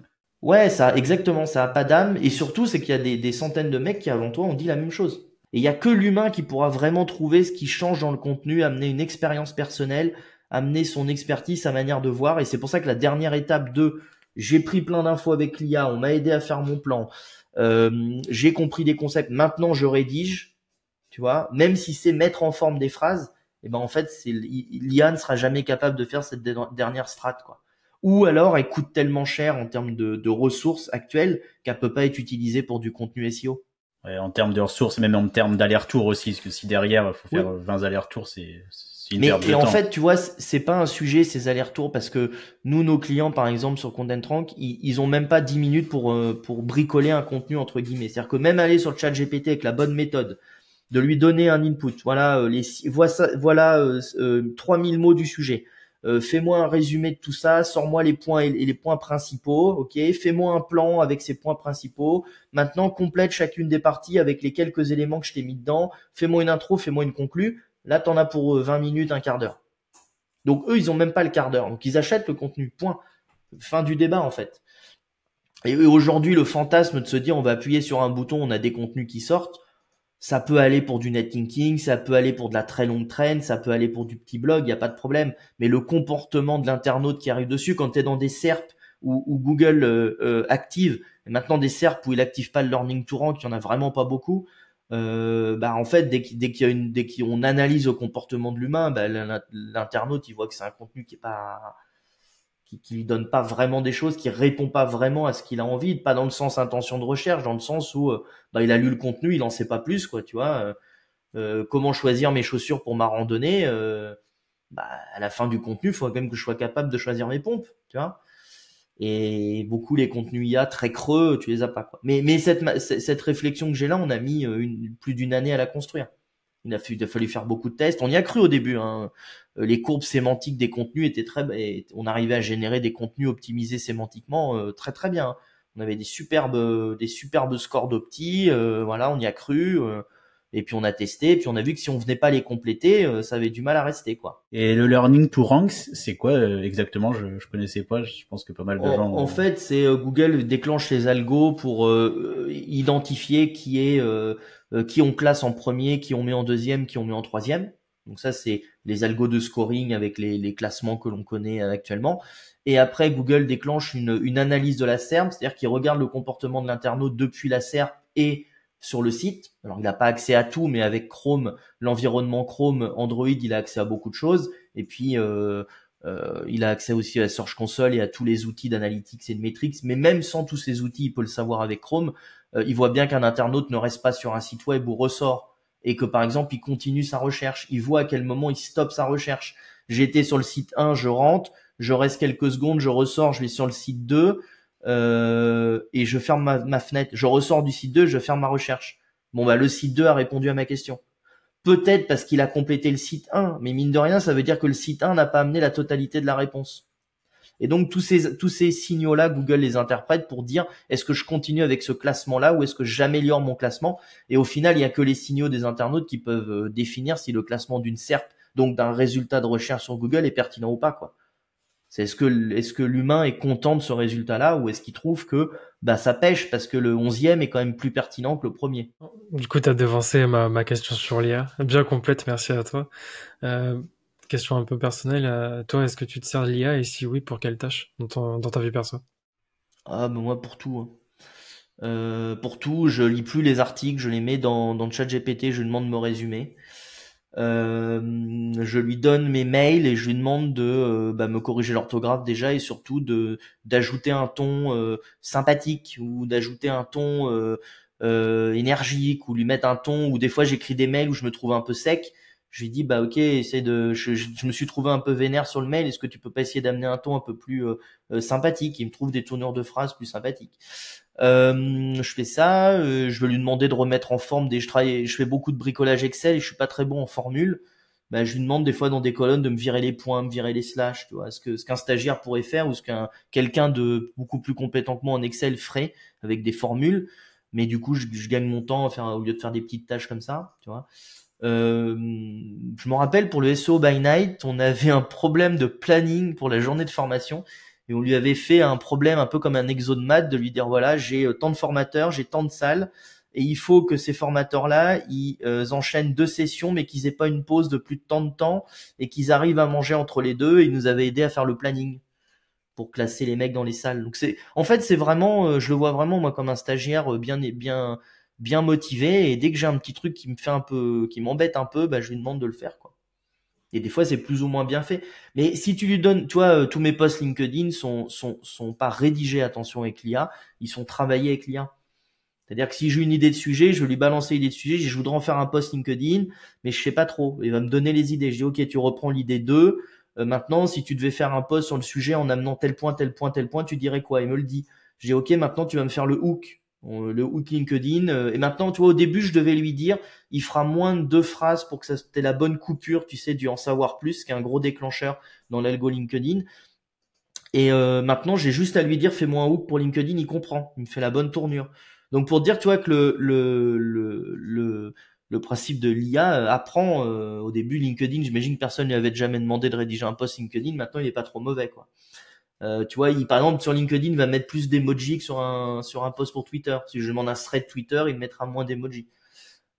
Ouais, ça, exactement, ça a pas d'âme. Et surtout, c'est qu'il y a des centaines de mecs qui avant toi ont dit la même chose. Et il y a que l'humain qui pourra vraiment trouver ce qui change dans le contenu, amener une expérience personnelle, amener son expertise, sa manière de voir. Et c'est pour ça que la dernière étape de j'ai pris plein d'infos avec l'IA, on m'a aidé à faire mon plan, j'ai compris des concepts, maintenant je rédige, tu vois, même si c'est mettre en forme des phrases, et ben en fait l'IA ne sera jamais capable de faire cette dernière strate, quoi. Ou alors elle coûte tellement cher en termes de ressources actuelles qu'elle peut pas être utilisée pour du contenu SEO. Ouais, en termes de ressources, même en termes d'aller-retour aussi, parce que si derrière il faut Oui. faire 20 allers-retours, c'est une perte de Et en temps. fait, tu vois, c'est pas un sujet ces allers-retours, parce que nous, nos clients, par exemple, sur ContentRank, ils ont même pas 10 minutes pour bricoler un contenu entre guillemets. C'est-à-dire que même aller sur le chat GPT avec la bonne méthode, de lui donner un input, voilà, voilà 3000 mots du sujet. Fais-moi un résumé de tout ça, sors-moi les points et les points principaux, ok. Fais-moi un plan avec ces points principaux. Maintenant, complète chacune des parties avec les quelques éléments que je t'ai mis dedans. Fais-moi une intro, fais-moi une conclue. Là, t'en as pour 20 minutes, un quart d'heure. Donc eux, ils ont même pas le quart d'heure. Donc ils achètent le contenu. Point. Fin du débat, en fait. Et aujourd'hui, le fantasme de se dire on va appuyer sur un bouton, on a des contenus qui sortent. Ça peut aller pour du netlinking, ça peut aller pour de la très longue traîne, ça peut aller pour du petit blog, il n'y a pas de problème. Mais le comportement de l'internaute qui arrive dessus, quand tu es dans des SERP où Google active, et maintenant des SERP où il active pas le learning to rank, il y en a vraiment pas beaucoup. Bah en fait, dès qu'on analyse le comportement de l'humain, bah, l'internaute il voit que c'est un contenu qui est pas qui lui donne pas vraiment des choses, qui répond pas vraiment à ce qu'il a envie, pas dans le sens intention de recherche, dans le sens où bah il a lu le contenu, il en sait pas plus, quoi, tu vois. Comment choisir mes chaussures pour ma randonnée, bah à la fin du contenu, il faut quand même que je sois capable de choisir mes pompes, tu vois. Et beaucoup les contenus IA très creux, tu les as pas, quoi. Mais cette réflexion que j'ai là, on a mis plus d'une année à la construire. Il a fallu faire beaucoup de tests. On y a cru au début, hein. Les courbes sémantiques des contenus étaient on arrivait à générer des contenus optimisés sémantiquement très très bien. On avait des superbes scores d'opti, voilà, on y a cru. Et puis on a testé, et puis on a vu que si on venait pas les compléter, ça avait du mal à rester, quoi. Et le learning to rank, c'est quoi exactement? Je connaissais pas. Je pense que pas mal de gens. En fait, c'est Google déclenche les algos pour identifier qui on classe en premier, qui on met en deuxième, qui on met en troisième. Donc ça, c'est les algos de scoring avec les classements que l'on connaît actuellement. Et après, Google déclenche une analyse de la SERP, c'est-à-dire qu'il regarde le comportement de l'internaute depuis la SERP et sur le site. Alors, il n'a pas accès à tout, mais avec Chrome, l'environnement Chrome, Android, il a accès à beaucoup de choses. Et puis, il a accès aussi à la Search Console et à tous les outils d'analytics et de metrics. Mais même sans tous ces outils, il peut le savoir avec Chrome. Il voit bien qu'un internaute ne reste pas sur un site web ou ressort et que, par exemple, il continue sa recherche. Il voit à quel moment il stoppe sa recherche. J'étais sur le site 1, je rentre, je reste quelques secondes, je ressors, je vais sur le site 2, et je ferme ma fenêtre. Je ressors du site 2, je ferme ma recherche. Bon, bah, le site 2 a répondu à ma question. Peut-être parce qu'il a complété le site 1, mais mine de rien, ça veut dire que le site 1 n'a pas amené la totalité de la réponse. Et donc tous ces signaux-là, Google les interprète pour dire est-ce que je continue avec ce classement-là ou est-ce que j'améliore mon classement. Et au final, il y a que les signaux des internautes qui peuvent définir si le classement d'une SERP, donc d'un résultat de recherche sur Google, est pertinent ou pas, quoi. C'est est-ce que l'humain est content de ce résultat-là ou est-ce qu'il trouve que bah ça pêche parce que le 11e est quand même plus pertinent que le premier. Du coup, tu as devancé ma question sur l'IA. Bien complète, merci à toi. Question un peu personnelle. Toi, est-ce que tu te sers de l'IA et si oui, pour quelle tâche dans ta vie perso? Ah, bah moi pour tout, hein. Pour tout, je lis plus les articles, je les mets dans le chat GPT, je lui demande de me résumer. Je lui donne mes mails et je lui demande de me corriger l'orthographe déjà et surtout d'ajouter un ton sympathique ou d'ajouter un ton énergique ou lui mettre un ton, ou des fois j'écris des mails où je me trouve un peu sec. Je lui dis ok, je me suis trouvé un peu vénère sur le mail, est-ce que tu peux pas essayer d'amener un ton un peu plus sympathique? Il me trouve des tournures de phrases plus sympathiques. Je fais ça, je vais lui demander de remettre en forme je fais beaucoup de bricolage Excel et je suis pas très bon en formule. Je lui demande des fois dans des colonnes de me virer les points, me virer les slash, tu vois, ce qu'un stagiaire pourrait faire ou ce quelqu'un de beaucoup plus compétent que moi en Excel ferait avec des formules. Mais du coup, je gagne mon temps au lieu de faire des petites tâches comme ça, tu vois. Je me rappelle pour le SEO by Night, on avait un problème de planning pour la journée de formation et on lui avait fait un problème un peu comme un exo de maths, de lui dire voilà, j'ai tant de formateurs, j'ai tant de salles et il faut que ces formateurs-là, ils enchaînent 2 sessions mais qu'ils aient pas une pause de plus de tant de temps et qu'ils arrivent à manger entre les deux, et il nous avait aidé à faire le planning pour classer les mecs dans les salles. Donc c'est vraiment, je le vois vraiment moi comme un stagiaire bien motivé, et dès que j'ai un petit truc qui m'embête un peu, je lui demande de le faire, quoi. Et des fois c'est plus ou moins bien fait. Mais si tu lui donnes, tu vois, tous mes posts LinkedIn sont pas rédigés, attention, avec l'IA, ils sont travaillés avec l'IA. C'est-à-dire que si j'ai une idée de sujet, je vais lui balancer l'idée de sujet, je voudrais en faire un post LinkedIn, mais je sais pas trop. Il va me donner les idées. Je dis ok, tu reprends l'idée 2. Maintenant, si tu devais faire un post sur le sujet en amenant tel point, tel point, tel point, tu dirais quoi? Il me le dit. Je dis ok, maintenant tu vas me faire le hook LinkedIn. Et maintenant, tu vois, au début, je devais lui dire, il fera moins de 2 phrases pour que ça c'était la bonne coupure, tu sais, du en savoir plus, qui est un gros déclencheur dans l'algo LinkedIn. Et maintenant, j'ai juste à lui dire, fais-moi un hook pour LinkedIn, il comprend, il me fait la bonne tournure. Donc pour dire, tu vois, que le principe de l'IA apprend. Au début, LinkedIn, j'imagine que personne ne lui avait jamais demandé de rédiger un post LinkedIn. Maintenant, il est pas trop mauvais, quoi. Tu vois, par exemple, sur LinkedIn, il va mettre plus d'emojis que sur un post pour Twitter. Si je demande un thread Twitter, il mettra moins d'emojis.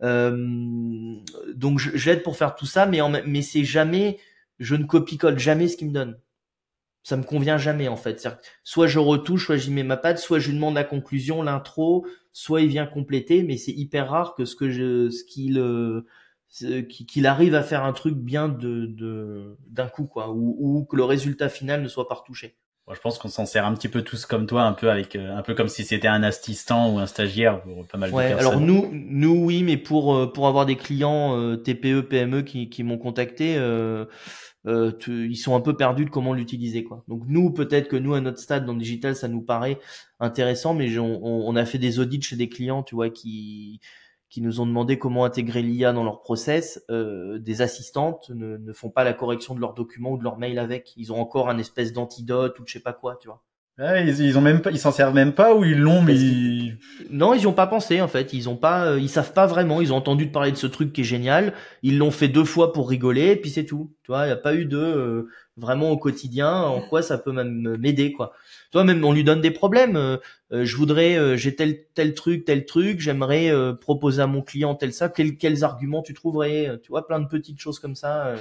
Donc j'aide pour faire tout ça, mais c'est jamais, je ne copie-colle jamais ce qu'il me donne. Ça me convient jamais, en fait. C'est-à-dire que soit je retouche, soit j'y mets ma patte, soit je lui demande la conclusion, l'intro, soit il vient compléter, mais c'est hyper rare que qu'il arrive à faire un truc bien d'un coup, quoi, ou que le résultat final ne soit pas retouché. Bon, je pense qu'on s'en sert un petit peu tous comme toi, un peu comme si c'était un assistant ou un stagiaire pour pas mal de personnes. Alors nous oui, mais pour avoir des clients TPE, PME qui m'ont contacté, ils sont un peu perdus de comment l'utiliser, quoi. Donc nous, peut-être que nous à notre stade dans le digital, ça nous paraît intéressant, mais on a fait des audits chez des clients, tu vois, qui nous ont demandé comment intégrer l'IA dans leur process. Des assistantes ne font pas la correction de leurs documents ou de leurs mails avec. Ils ont encore un espèce d'antidote ou de je sais pas quoi, tu vois. Ouais, ils ont même pas, ils s'en servent même pas, ou ils l'ont, mais non, ils y ont pas pensé, en fait. Ils savent pas vraiment. Ils ont entendu parler de ce truc qui est génial. Ils l'ont fait 2 fois pour rigoler, et puis c'est tout. Tu vois, il y a pas eu de vraiment au quotidien en quoi ça peut même m'aider, quoi. Tu vois, même on lui donne des problèmes. Je voudrais, j'ai tel truc, j'aimerais proposer à mon client tel ça. Quels arguments tu trouverais? Tu vois, plein de petites choses comme ça.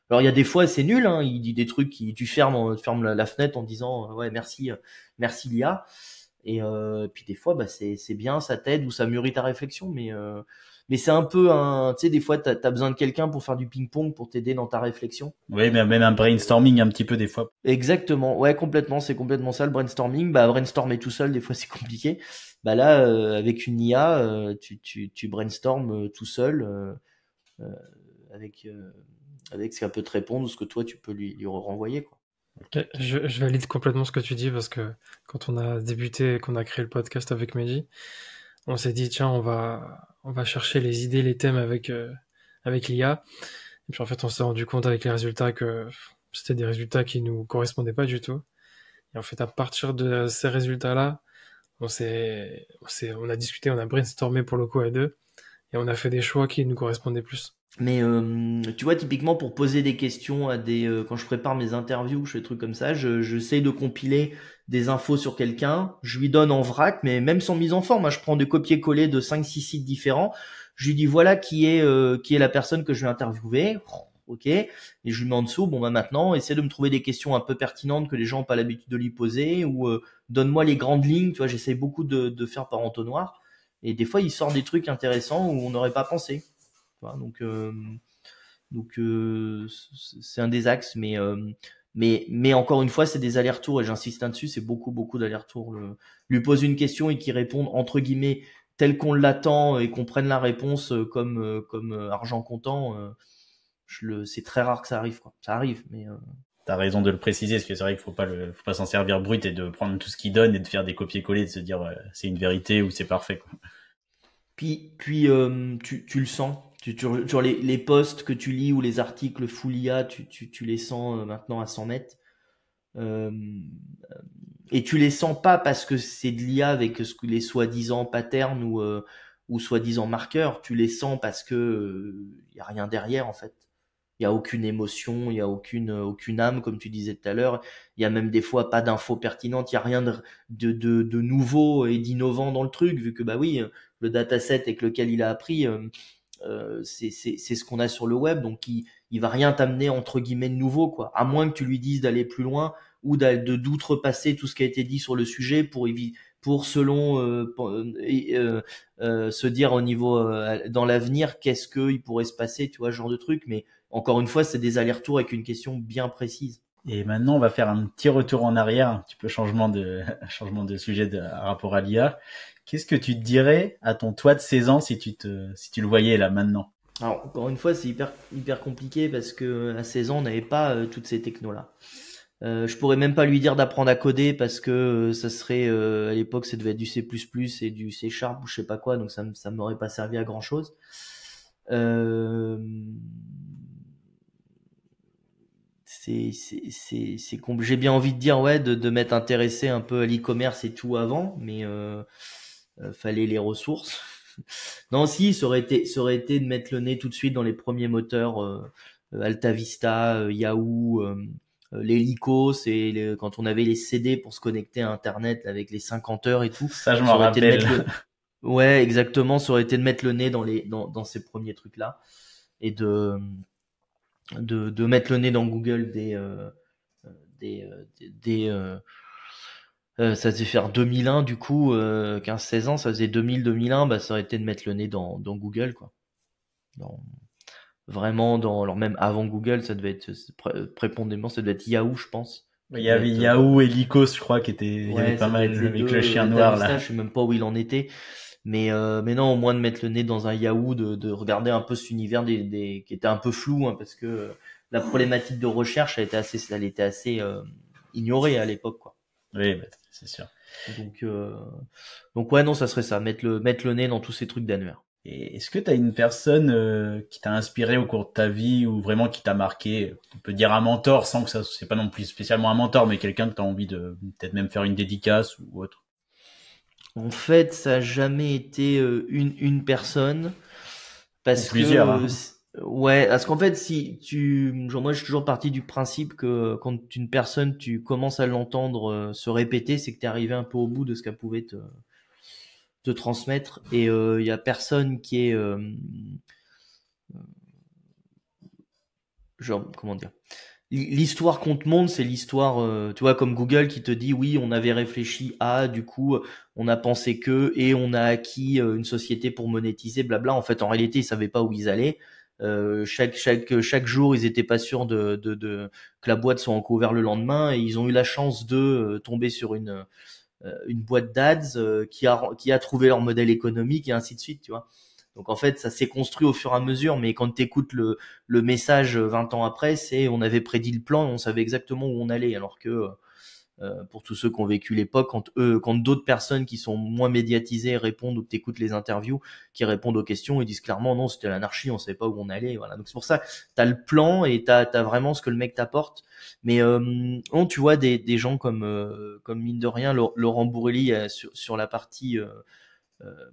Alors il y a des fois c'est nul, hein, il dit des trucs tu fermes la fenêtre en disant ouais merci l'IA, et puis des fois c'est bien, ça t'aide ou ça mûrit ta réflexion, mais c'est un peu tu sais, des fois t'as besoin de quelqu'un pour faire du ping-pong pour t'aider dans ta réflexion. Oui, mais même un brainstorming un petit peu des fois. Exactement, ouais, complètement, c'est complètement ça le brainstorming. Brainstormer tout seul des fois c'est compliqué. Là avec une IA tu brainstormes tout seul avec ce qu'elle peut te répondre ou ce que toi tu peux lui renvoyer, quoi. Je valide complètement ce que tu dis, parce que quand on a débuté, qu'on a créé le podcast avec Mehdi, on s'est dit tiens, on va chercher les idées, les thèmes avec l'IA. Et puis en fait, on s'est rendu compte avec les résultats que c'était des résultats qui nous correspondaient pas du tout. Et en fait, à partir de ces résultats-là, on a discuté, on a brainstormé pour le coup à 2, et on a fait des choix qui nous correspondaient plus. Mais tu vois, typiquement pour poser des questions à quand je prépare mes interviews, je fais des trucs comme ça, j'essaie de compiler des infos sur quelqu'un, je lui donne en vrac, mais même sans mise en forme, hein, je prends des copier-coller de 5-6 sites différents, je lui dis voilà qui est la personne que je vais interviewer, ok, et je lui mets en dessous, maintenant, essaie de me trouver des questions un peu pertinentes que les gens n'ont pas l'habitude de lui poser, ou donne-moi les grandes lignes, tu vois, j'essaie beaucoup de faire par entonnoir, et des fois il sort des trucs intéressants où on n'aurait pas pensé. Donc Donc c'est un des axes, mais encore une fois, c'est des allers-retours et j'insiste là-dessus, c'est beaucoup d'allers-retours. Lui pose une question et qu'il réponde entre guillemets tel qu'on l'attend et qu'on prenne la réponse comme argent comptant. C'est très rare que ça arrive, quoi. Ça arrive, mais T'as raison de le préciser, parce que c'est vrai qu'il faut pas s'en servir brut et de prendre tout ce qu'il donne et de faire des copier-coller, de se dire c'est une vérité ou c'est parfait, quoi. Puis tu le sens. Genre les posts que tu lis ou les articles full IA, tu les sens maintenant à 100 mètres. Euh, et tu les sens pas parce que c'est de l'IA avec ce que les soi-disant patterns ou soi-disant marqueurs. Tu les sens parce que y a rien derrière en fait. Il y a aucune émotion, il y a aucune âme comme tu disais tout à l'heure. Il y a même des fois pas d'infos pertinentes. Il y a rien de nouveau et d'innovant dans le truc vu que bah oui, le dataset avec lequel il a appris, c'est ce qu'on a sur le web. Donc il va rien t'amener entre guillemets de nouveau quoi. À moins que tu lui dises d'aller plus loin ou d'outrepasser tout ce qui a été dit sur le sujet pour selon se dire au niveau dans l'avenir qu'est-ce qu'il pourrait se passer, tu vois, ce genre de truc. Mais encore une fois, c'est des allers-retours avec une question bien précise. Et maintenant, on va faire un petit retour en arrière, un petit peu changement de changement de sujet par rapport à l'IA. Qu'est-ce que tu te dirais à ton toi de 16 ans si tu le voyais là maintenant? Alors encore une fois, c'est hyper compliqué parce que à 16 ans, on n'avait pas toutes ces technos-là. Je pourrais même pas lui dire d'apprendre à coder parce que ça serait à l'époque, ça devait être du C++ et du C# ou je sais pas quoi, donc ça m'aurait pas servi à grand chose. J'ai bien envie de dire ouais de m'être intéressé un peu à l'e-commerce et tout avant, mais fallait les ressources. Non, si ça aurait été de mettre le nez tout de suite dans les premiers moteurs Alta Vista, Yahoo, les Lycos et quand on avait les CD pour se connecter à Internet avec les 50 heures et tout. Ça, je m'en rappelle. Ouais, exactement. Ça aurait été de mettre le nez dans ces premiers trucs là et de mettre le nez dans Google ça faisait faire 2001 du coup 15-16 ans, ça faisait 2000-2001, bah ça aurait été de mettre le nez dans Google quoi. Vraiment alors même avant Google, ça devait être prépondérément, ça devait être Yahoo je pense. Il y avait Yahoo et Lycos, je crois, il y avait pas mal avec le chien noir là. Je sais même pas où il en était. Mais non, au moins de mettre le nez dans un Yahoo, de regarder un peu cet univers qui était un peu flou, hein, parce que la problématique de recherche, elle était assez ignorée à l'époque, quoi. Oui, bah, c'est sûr. Donc ouais, non, ça serait ça, mettre le nez dans tous ces trucs d'annuaire. Et est-ce que tu as une personne qui t'a inspiré au cours de ta vie ou vraiment qui t'a marqué? On peut dire un mentor sans que ça, c'est pas non plus spécialement un mentor, mais quelqu'un que tu as envie de peut-être même faire une dédicace ou autre. En fait, ça a jamais été une personne parce plusieurs, hein. Ouais, parce qu'en fait, moi, je suis toujours parti du principe que quand une personne, tu commences à l'entendre se répéter, c'est que t'es arrivé un peu au bout de ce qu'elle pouvait te transmettre. Et il y a personne qui est genre comment dire. L'histoire qu'on te montre, c'est l'histoire, tu vois, comme Google qui te dit oui, on avait réfléchi à, du coup, on a pensé que, et on a acquis une société pour monétiser, blabla. En fait, en réalité, ils savaient pas où ils allaient. Chaque jour, ils étaient pas sûrs que la boîte soit encore ouverte le lendemain, et ils ont eu la chance de tomber sur une boîte d'ads qui a trouvé leur modèle économique et ainsi de suite, tu vois. Donc en fait, ça s'est construit au fur et à mesure, mais quand tu écoutes le message 20 ans après, c'est on avait prédit le plan et on savait exactement où on allait, alors que pour tous ceux qui ont vécu l'époque, quand d'autres personnes qui sont moins médiatisées répondent ou que t'écoutes les interviews, qui répondent aux questions, ils disent clairement non, c'était l'anarchie, on savait pas où on allait, voilà. Donc c'est pour ça, t'as le plan et t'as vraiment ce que le mec t'apporte. Mais tu vois des gens comme mine de rien Laurent Bourrelli sur la partie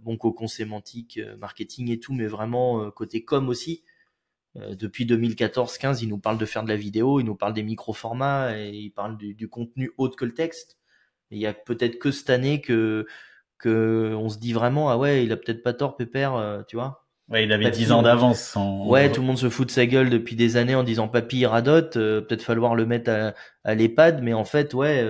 bon cocon sémantique, marketing et tout, mais vraiment côté com aussi. Depuis 2014-15, il nous parle de faire de la vidéo, il nous parle des micro-formats, et il parle du contenu autre que le texte. Et il y a peut-être que cette année que on se dit vraiment ah ouais, il a peut-être pas tort Pépère, tu vois. Ouais, il avait Papy, 10 ans d'avance ouais, tout le monde se fout de sa gueule depuis des années en disant papy il radote, peut-être falloir le mettre à l'EHPAD, mais en fait, ouais,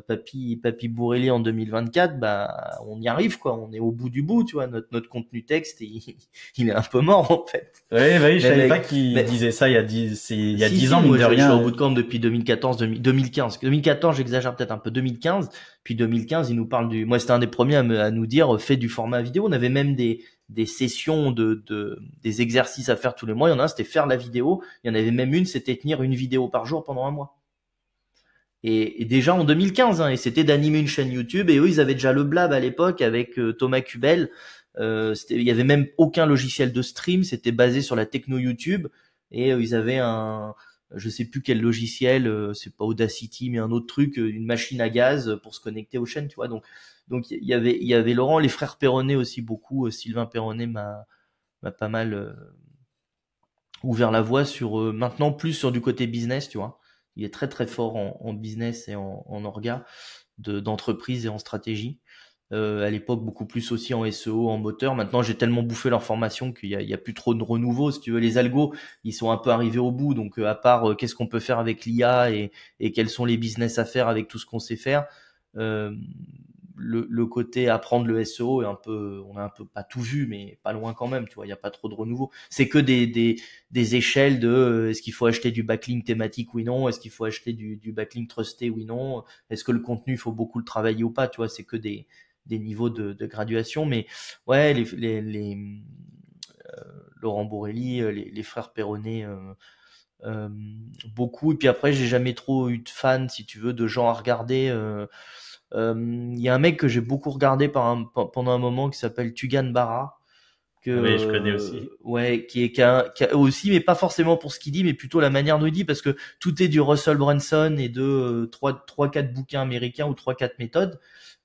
papy Bourrelli en 2024, bah, on y arrive, quoi. On est au bout du bout, tu vois. Notre contenu texte, il est un peu mort, en fait. Ouais, bah oui, je Mais savais mec, pas qu'il mais, disait ça il y a 10 ans, moi, mine de je suis au rien. bootcamp depuis 2014, 2015. 2014, j'exagère peut-être un peu, 2015. Puis 2015, il nous parle moi, c'était un des premiers à nous dire, fais du format vidéo. On avait même des sessions des exercices à faire tous les mois. Il y en a un, c'était faire la vidéo. Il y en avait même une, c'était tenir une vidéo par jour pendant un mois. Et déjà en 2015, hein, et c'était d'animer une chaîne YouTube. Et eux, ils avaient déjà le Blab à l'époque avec Thomas Kubel. Il y avait même aucun logiciel de stream. C'était basé sur la techno YouTube. Et ils avaient je sais plus quel logiciel, c'est pas Audacity, mais un autre truc, une machine à gaz pour se connecter aux chaînes, tu vois. Donc il y avait Laurent, les frères Perronnet aussi beaucoup. Sylvain Perronnet m'a pas mal ouvert la voie sur maintenant plus sur du côté business, tu vois. Il est très très fort en business et en orga d'entreprise et en stratégie. À l'époque beaucoup plus aussi en SEO, en moteur. Maintenant j'ai tellement bouffé leur formation qu'il y a plus trop de renouveau. Si tu veux, les algos ils sont un peu arrivés au bout. Donc à part qu'est-ce qu'on peut faire avec l'IA et quels sont les business à faire avec tout ce qu'on sait faire. Euh, le côté apprendre le SEO on a un peu pas tout vu, mais pas loin quand même, tu vois, il y a pas trop de renouveau. C'est que des échelles de est-ce qu'il faut acheter du backlink thématique, oui, non, est-ce qu'il faut acheter du backlink trusté, oui, non, est-ce que le contenu, il faut beaucoup le travailler ou pas, tu vois, c'est que des niveaux de graduation, mais ouais, Laurent Bourrelli, les frères Perronnet, beaucoup, et puis après, j'ai jamais trop eu de fans, si tu veux, de gens à regarder, il y a un mec que j'ai beaucoup regardé pendant un moment qui s'appelle Tugan Barra, que Oui, je connais aussi. ouais, qui a aussi, mais pas forcément pour ce qu'il dit, mais plutôt la manière dont il dit, parce que tout est du Russell Brunson et de trois quatre bouquins américains ou trois quatre méthodes,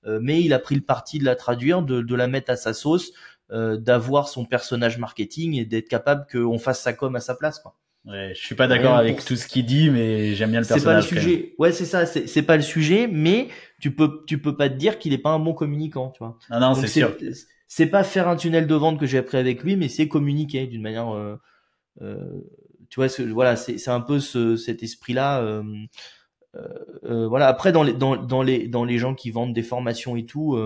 mais il a pris le parti de la traduire, de la mettre à sa sauce, d'avoir son personnage marketing et d'être capable qu'on fasse sa com à sa place, quoi. Ouais, je suis pas d'accord Rien avec pour tout ce qu'il dit, mais j'aime bien le C'est pas le personnage quand même. sujet. Ouais, c'est ça. C'est pas le sujet, mais tu peux pas te dire qu'il est pas un bon communicant, tu vois. Non, non, c'est Donc sûr. c'est pas faire un tunnel de vente que j'ai appris avec lui, mais c'est communiquer d'une manière. Euh, tu vois, voilà, c'est un peu cet esprit-là. Voilà. Après, dans les gens qui vendent des formations et tout,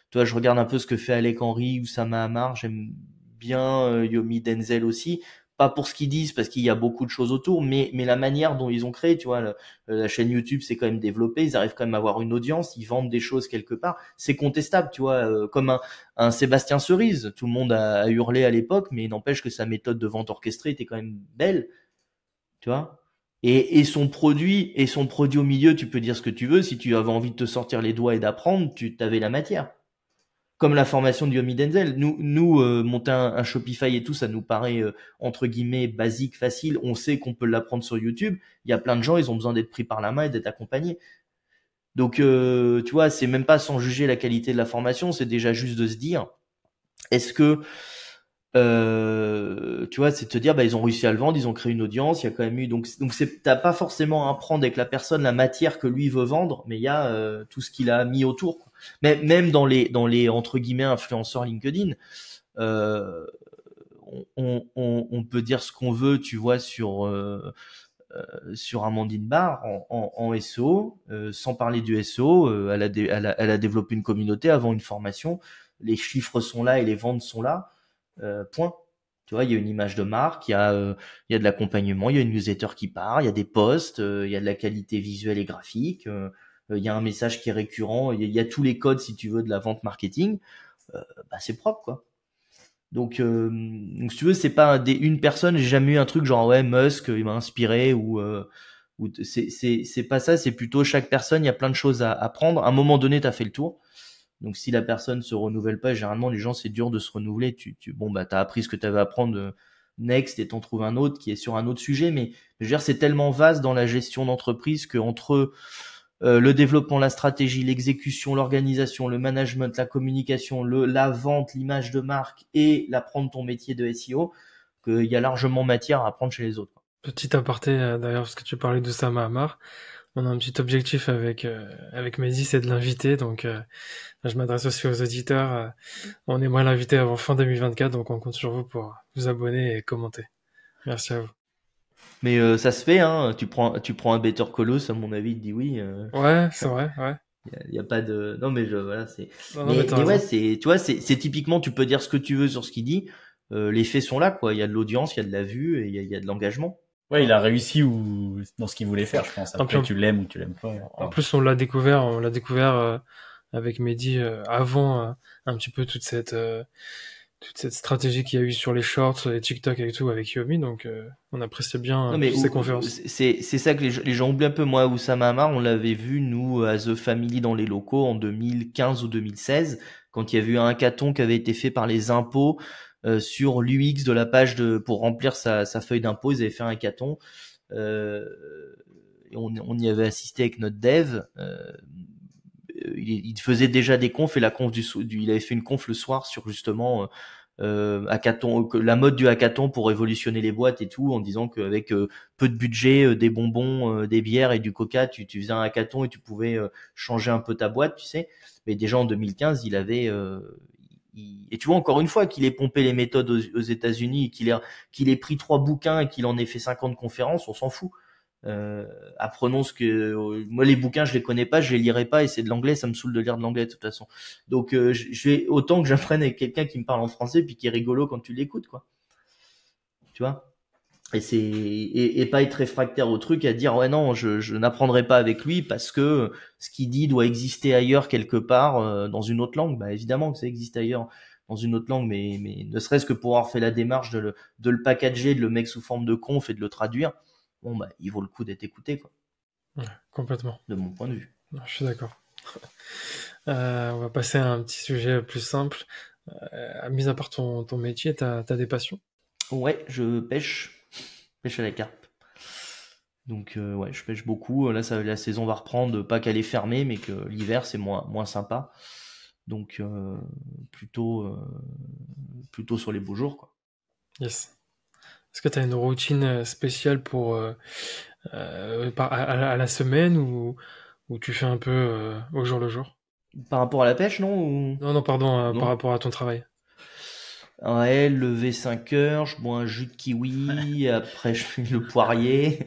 tu vois, je regarde un peu ce que fait Alec Henry ou Sama Hamar. J'aime bien Yomi Denzel aussi. Pas pour ce qu'ils disent, parce qu'il y a beaucoup de choses autour, mais la manière dont ils ont créé, tu vois, la chaîne YouTube s'est quand même développée, ils arrivent quand même à avoir une audience, ils vendent des choses quelque part, c'est contestable, tu vois, comme un Sébastien Cerise, tout le monde a hurlé à l'époque, mais il n'empêche que sa méthode de vente orchestrée était quand même belle, tu vois. Et son produit au milieu, tu peux dire ce que tu veux, si tu avais envie de te sortir les doigts et d'apprendre, tu t'avais la matière. Comme la formation de Yomi Denzel. Nous monter un Shopify et tout, ça nous paraît, entre guillemets, basique, facile. On sait qu'on peut l'apprendre sur YouTube. Il y a plein de gens, ils ont besoin d'être pris par la main et d'être accompagnés. Donc, tu vois, c'est même pas sans juger la qualité de la formation, c'est déjà juste de se dire, est-ce que tu vois, c'est de te dire, bah, ils ont réussi à le vendre, ils ont créé une audience, il y a quand même eu, donc t'as pas forcément à apprendre avec la personne la matière que lui veut vendre, mais il y a tout ce qu'il a mis autour, quoi. Mais même dans les entre guillemets influenceurs LinkedIn, euh, on peut dire ce qu'on veut, tu vois, sur Amandine Barr en SEO, sans parler du SEO, elle a développé une communauté avant une formation, les chiffres sont là et les ventes sont là. Point. Tu vois, il y a une image de marque, il y a de l'accompagnement, il y a une newsletter qui part, il y a des posts, il y a de la qualité visuelle et graphique, il y a un message qui est récurrent, il y a tous les codes, si tu veux, de la vente marketing. Bah, c'est propre, quoi. Donc si tu veux, c'est pas une personne, j'ai jamais eu un truc genre ouais Musk il m'a inspiré ou c'est pas ça, c'est plutôt chaque personne, il y a plein de choses à apprendre. À un moment donné, t'as fait le tour. Donc si la personne se renouvelle pas, généralement les gens c'est dur de se renouveler. Bon bah t'as appris ce que t'avais à apprendre, next et t'en trouves un autre qui est sur un autre sujet. Mais je veux dire c'est tellement vaste dans la gestion d'entreprise que entre le développement, la stratégie, l'exécution, l'organisation, le management, la communication, la vente, l'image de marque et l'apprendre ton métier de SEO, qu'il y a largement matière à apprendre chez les autres. Petit aparté, d'ailleurs, parce que tu parlais de Sama Hamar. on a un petit objectif avec Mehdi, c'est de l'inviter. Donc, je m'adresse aussi aux auditeurs. On aimerait l'inviter avant fin 2024, donc on compte sur vous pour vous abonner et commenter. Merci à vous. Mais ça se fait, hein. Tu prends un Better Call Saul, à mon avis, il te dit oui. Ouais, c'est vrai, ouais. Y a pas de. Non, mais voilà, c'est. Non, mais t'as Mais ouais, raison. tu vois, c'est typiquement, tu peux dire ce que tu veux sur ce qu'il dit. Les faits sont là, quoi. Il y a de l'audience, il y a de la vue et il y a de l'engagement. Ouais, il a réussi dans ce qu'il voulait faire, je pense. Non, puis Après, tu l'aimes ou tu l'aimes pas. en plus, on l'a découvert avec Mehdi avant un petit peu toute cette stratégie qu'il y a eu sur les shorts, les TikTok et tout avec Yomi, donc on apprécie bien Non, mais toutes ces conférences. c'est ça que les gens oublient un peu. Moi, Oussama Hamar, on l'avait vu, nous, à The Family dans les locaux en 2015 ou 2016, quand il y a eu un hackathon qui avait été fait par les impôts sur l'UX de la page pour remplir sa feuille d'impôt. Ils avaient fait un hackathon. Euh, et on y avait assisté avec notre dev. Il faisait déjà des confs et la conf il avait fait une conf le soir sur justement hackathon, la mode du hackathon pour révolutionner les boîtes et tout, en disant qu'avec peu de budget, des bonbons, des bières et du coca, tu faisais un hackathon et tu pouvais changer un peu ta boîte, tu sais. Mais déjà en 2015, il avait et tu vois encore une fois qu'il ait pompé les méthodes aux États-Unis, qu'il ait pris 3 bouquins et qu'il en ait fait 50 conférences, on s'en fout. Apprenons ce que moi les bouquins je les connais pas, je les lirai pas et c'est de l'anglais, ça me saoule de lire de l'anglais de toute façon. Donc je vais autant que j'apprenne avec quelqu'un qui me parle en français puis qui est rigolo quand tu l'écoutes quoi. Tu vois. Et pas être réfractaire au truc à dire ouais non je n'apprendrai pas avec lui parce que ce qu'il dit doit exister ailleurs quelque part dans une autre langue. Bah évidemment que ça existe ailleurs dans une autre langue, mais ne serait-ce que pour avoir fait la démarche de le packager, de le mettre sous forme de conf et de le traduire, bon bah il vaut le coup d'être écouté quoi, Ouais, complètement. de mon point de vue. Non, je suis d'accord. On va passer à un petit sujet plus simple. Mis à part ton métier, t'as des passions? Ouais, je pêche à la carpe. Donc ouais, je pêche beaucoup. Là, la saison va reprendre, pas qu'elle est fermée, mais que l'hiver c'est moins sympa. Donc plutôt sur les beaux jours quoi. Yes. Est-ce que t'as une routine spéciale pour à la semaine ou tu fais un peu au jour le jour? Par rapport à la pêche, non ou... Non, non, pardon, par Non. rapport à ton travail. Ouais, lever 5 heures, je bois un jus de kiwi, après je fais le poirier.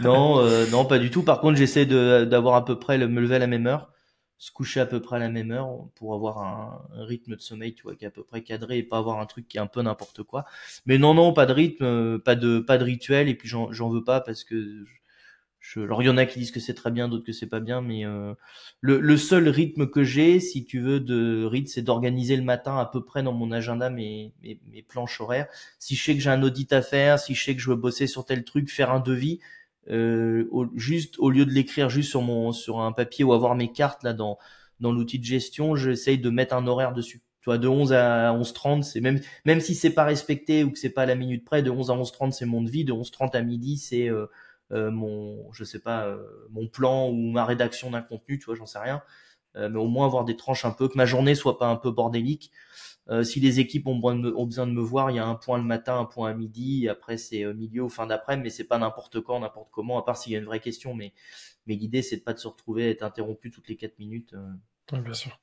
Non, non, pas du tout. Par contre, j'essaie d'avoir à peu près me lever à la même heure, se coucher à peu près à la même heure pour avoir un rythme de sommeil, tu vois, qui est à peu près cadré et pas avoir un truc qui est un peu n'importe quoi. Mais non, non, pas de rythme, pas de rituel et puis j'en veux pas parce que alors il y en a qui disent que c'est très bien, d'autres que c'est pas bien, mais le seul rythme que j'ai, si tu veux, de rythme, c'est d'organiser le matin à peu près dans mon agenda mes planches horaires. Si je sais que j'ai un audit à faire, si je sais que je veux bosser sur tel truc, faire un devis, juste au lieu de l'écrire juste sur un papier ou avoir mes cartes là dans l'outil de gestion, j'essaye de mettre un horaire dessus. Tu vois, de 11 à 11h30, c'est même si c'est pas respecté ou que c'est pas à la minute près, de 11 à 11h30 c'est mon devis, de 11h30 à midi c'est je sais pas, mon plan ou ma rédaction d'un contenu, tu vois, j'en sais rien. Mais au moins avoir des tranches un peu, que ma journée soit pas un peu bordélique. Si les équipes ont besoin de me voir, il y a un point le matin, un point à midi, et après c'est milieu ou fin d'après-midi, mais c'est pas n'importe quand, n'importe comment, à part s'il y a une vraie question. Mais l'idée c'est de pas de se retrouver à être interrompu toutes les 4 minutes Ouais, bien sûr.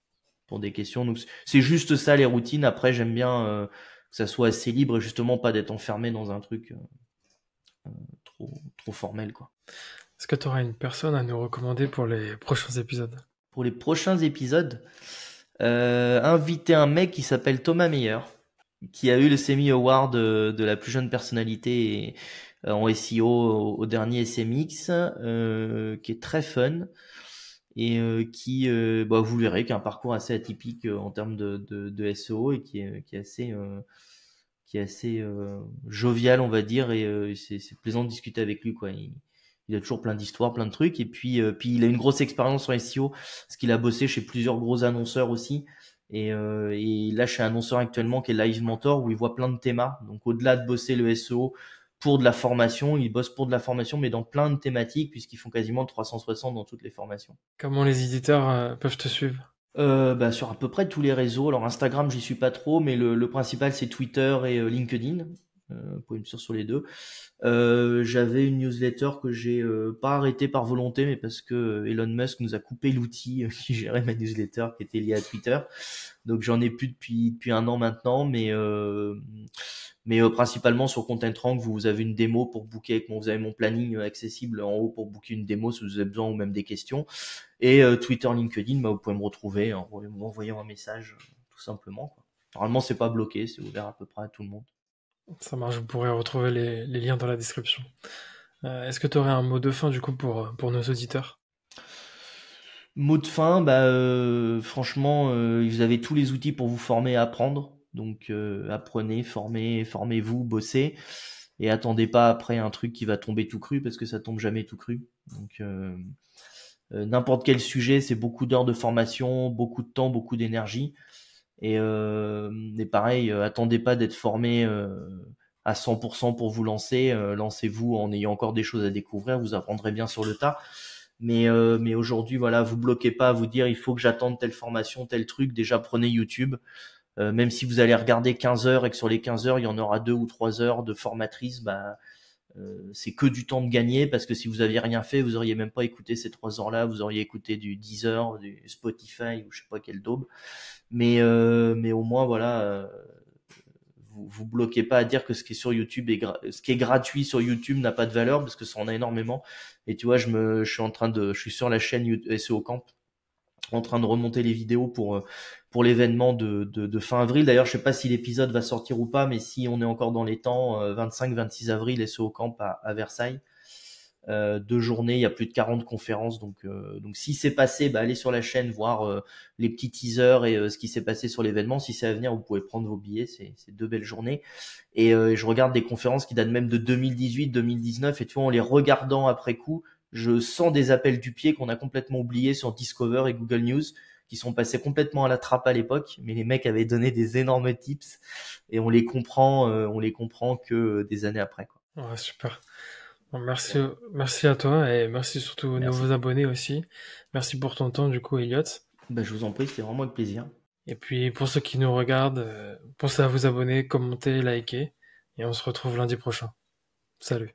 pour des questions. Donc c'est juste ça les routines. Après j'aime bien que ça soit assez libre et justement pas d'être enfermé dans un truc trop formel quoi. Est-ce que tu auras une personne à nous recommander pour les prochains épisodes? Pour les prochains épisodes, inviter un mec qui s'appelle Thomas Meyer, qui a eu le Semi Award de la plus jeune personnalité en SEO au dernier SMX, qui est très fun et qui, vous verrez, qui a un parcours assez atypique en termes de SEO et qui est assez jovial, on va dire, et c'est plaisant de discuter avec lui, quoi. Il a toujours plein d'histoires, plein de trucs, et puis il a une grosse expérience en SEO, parce qu'il a bossé chez plusieurs gros annonceurs aussi, et là chez un annonceur actuellement qui est Live Mentor, où il voit plein de thémas. Donc au-delà de bosser le SEO pour de la formation, il bosse pour de la formation, mais dans plein de thématiques, puisqu'ils font quasiment 360 dans toutes les formations. Comment les éditeurs peuvent te suivre? Sur à peu près tous les réseaux. Alors Instagram, j'y suis pas trop, mais le principal c'est Twitter et LinkedIn. Vous pouvez me suivre sur les deux. J'avais une newsletter que j'ai pas arrêtée par volonté, mais parce que Elon Musk nous a coupé l'outil qui gérait ma newsletter, qui était lié à Twitter. Donc j'en ai plus depuis 1 an maintenant, mais principalement sur Content Rank, vous avez une démo pour booker vous avez mon planning accessible en haut pour booker une démo si vous avez besoin ou même des questions. Et Twitter, LinkedIn, vous pouvez me retrouver en m'envoyant un message, tout simplement, quoi. Normalement, c'est pas bloqué, c'est ouvert à peu près à tout le monde. Ça marche, vous pourrez retrouver les liens dans la description. Est-ce que tu aurais un mot de fin du coup pour nos auditeurs? Mot de fin, franchement, vous avez tous les outils pour vous former et apprendre. Donc apprenez, formez-vous, bossez. Et attendez pas après un truc qui va tomber tout cru, parce que ça tombe jamais tout cru. Donc n'importe quel sujet, c'est beaucoup d'heures de formation, beaucoup de temps, beaucoup d'énergie. Et pareil, attendez pas d'être formé à 100% pour vous lancer. Lancez-vous en ayant encore des choses à découvrir. Vous apprendrez bien sur le tas. Mais aujourd'hui, voilà, vous bloquez pas à vous dire il faut que j'attende telle formation, tel truc. Déjà, prenez YouTube. Même si vous allez regarder 15 heures et que sur les 15 heures, il y en aura 2 ou 3 heures de formatrice, c'est que du temps de gagner, parce que si vous aviez rien fait, vous auriez même pas écouté ces 3 heures-là. Vous auriez écouté du Deezer, du Spotify ou je sais pas quel daube. Mais au moins, voilà, vous bloquez pas à dire que ce qui est sur YouTube ce qui est gratuit sur YouTube n'a pas de valeur, parce que ça en a énormément. Et tu vois, je suis sur la chaîne SEO Camp, en train de remonter les vidéos pour l'événement de fin avril. D'ailleurs, je sais pas si l'épisode va sortir ou pas, mais si on est encore dans les temps, 25-26 avril, SEO Camp à Versailles. 2 journées, il y a plus de 40 conférences, donc si c'est passé, allez sur la chaîne voir les petits teasers et ce qui s'est passé sur l'événement. Si c'est à venir, vous pouvez prendre vos billets, c'est 2 belles journées. Et je regarde des conférences qui datent même de 2018, 2019, et tu vois, en les regardant après coup, je sens des appels du pied qu'on a complètement oubliés sur Discover et Google News, qui sont passés complètement à la trappe à l'époque, mais les mecs avaient donné des énormes tips, et on les comprend que des années après, quoi. Ouais, super. Bon, merci à toi et merci surtout aux nouveaux abonnés aussi. Merci pour ton temps du coup, Elliot. Je vous en prie, c'était vraiment avec plaisir. Et puis pour ceux qui nous regardent, pensez à vous abonner, commenter, liker et on se retrouve lundi prochain. Salut.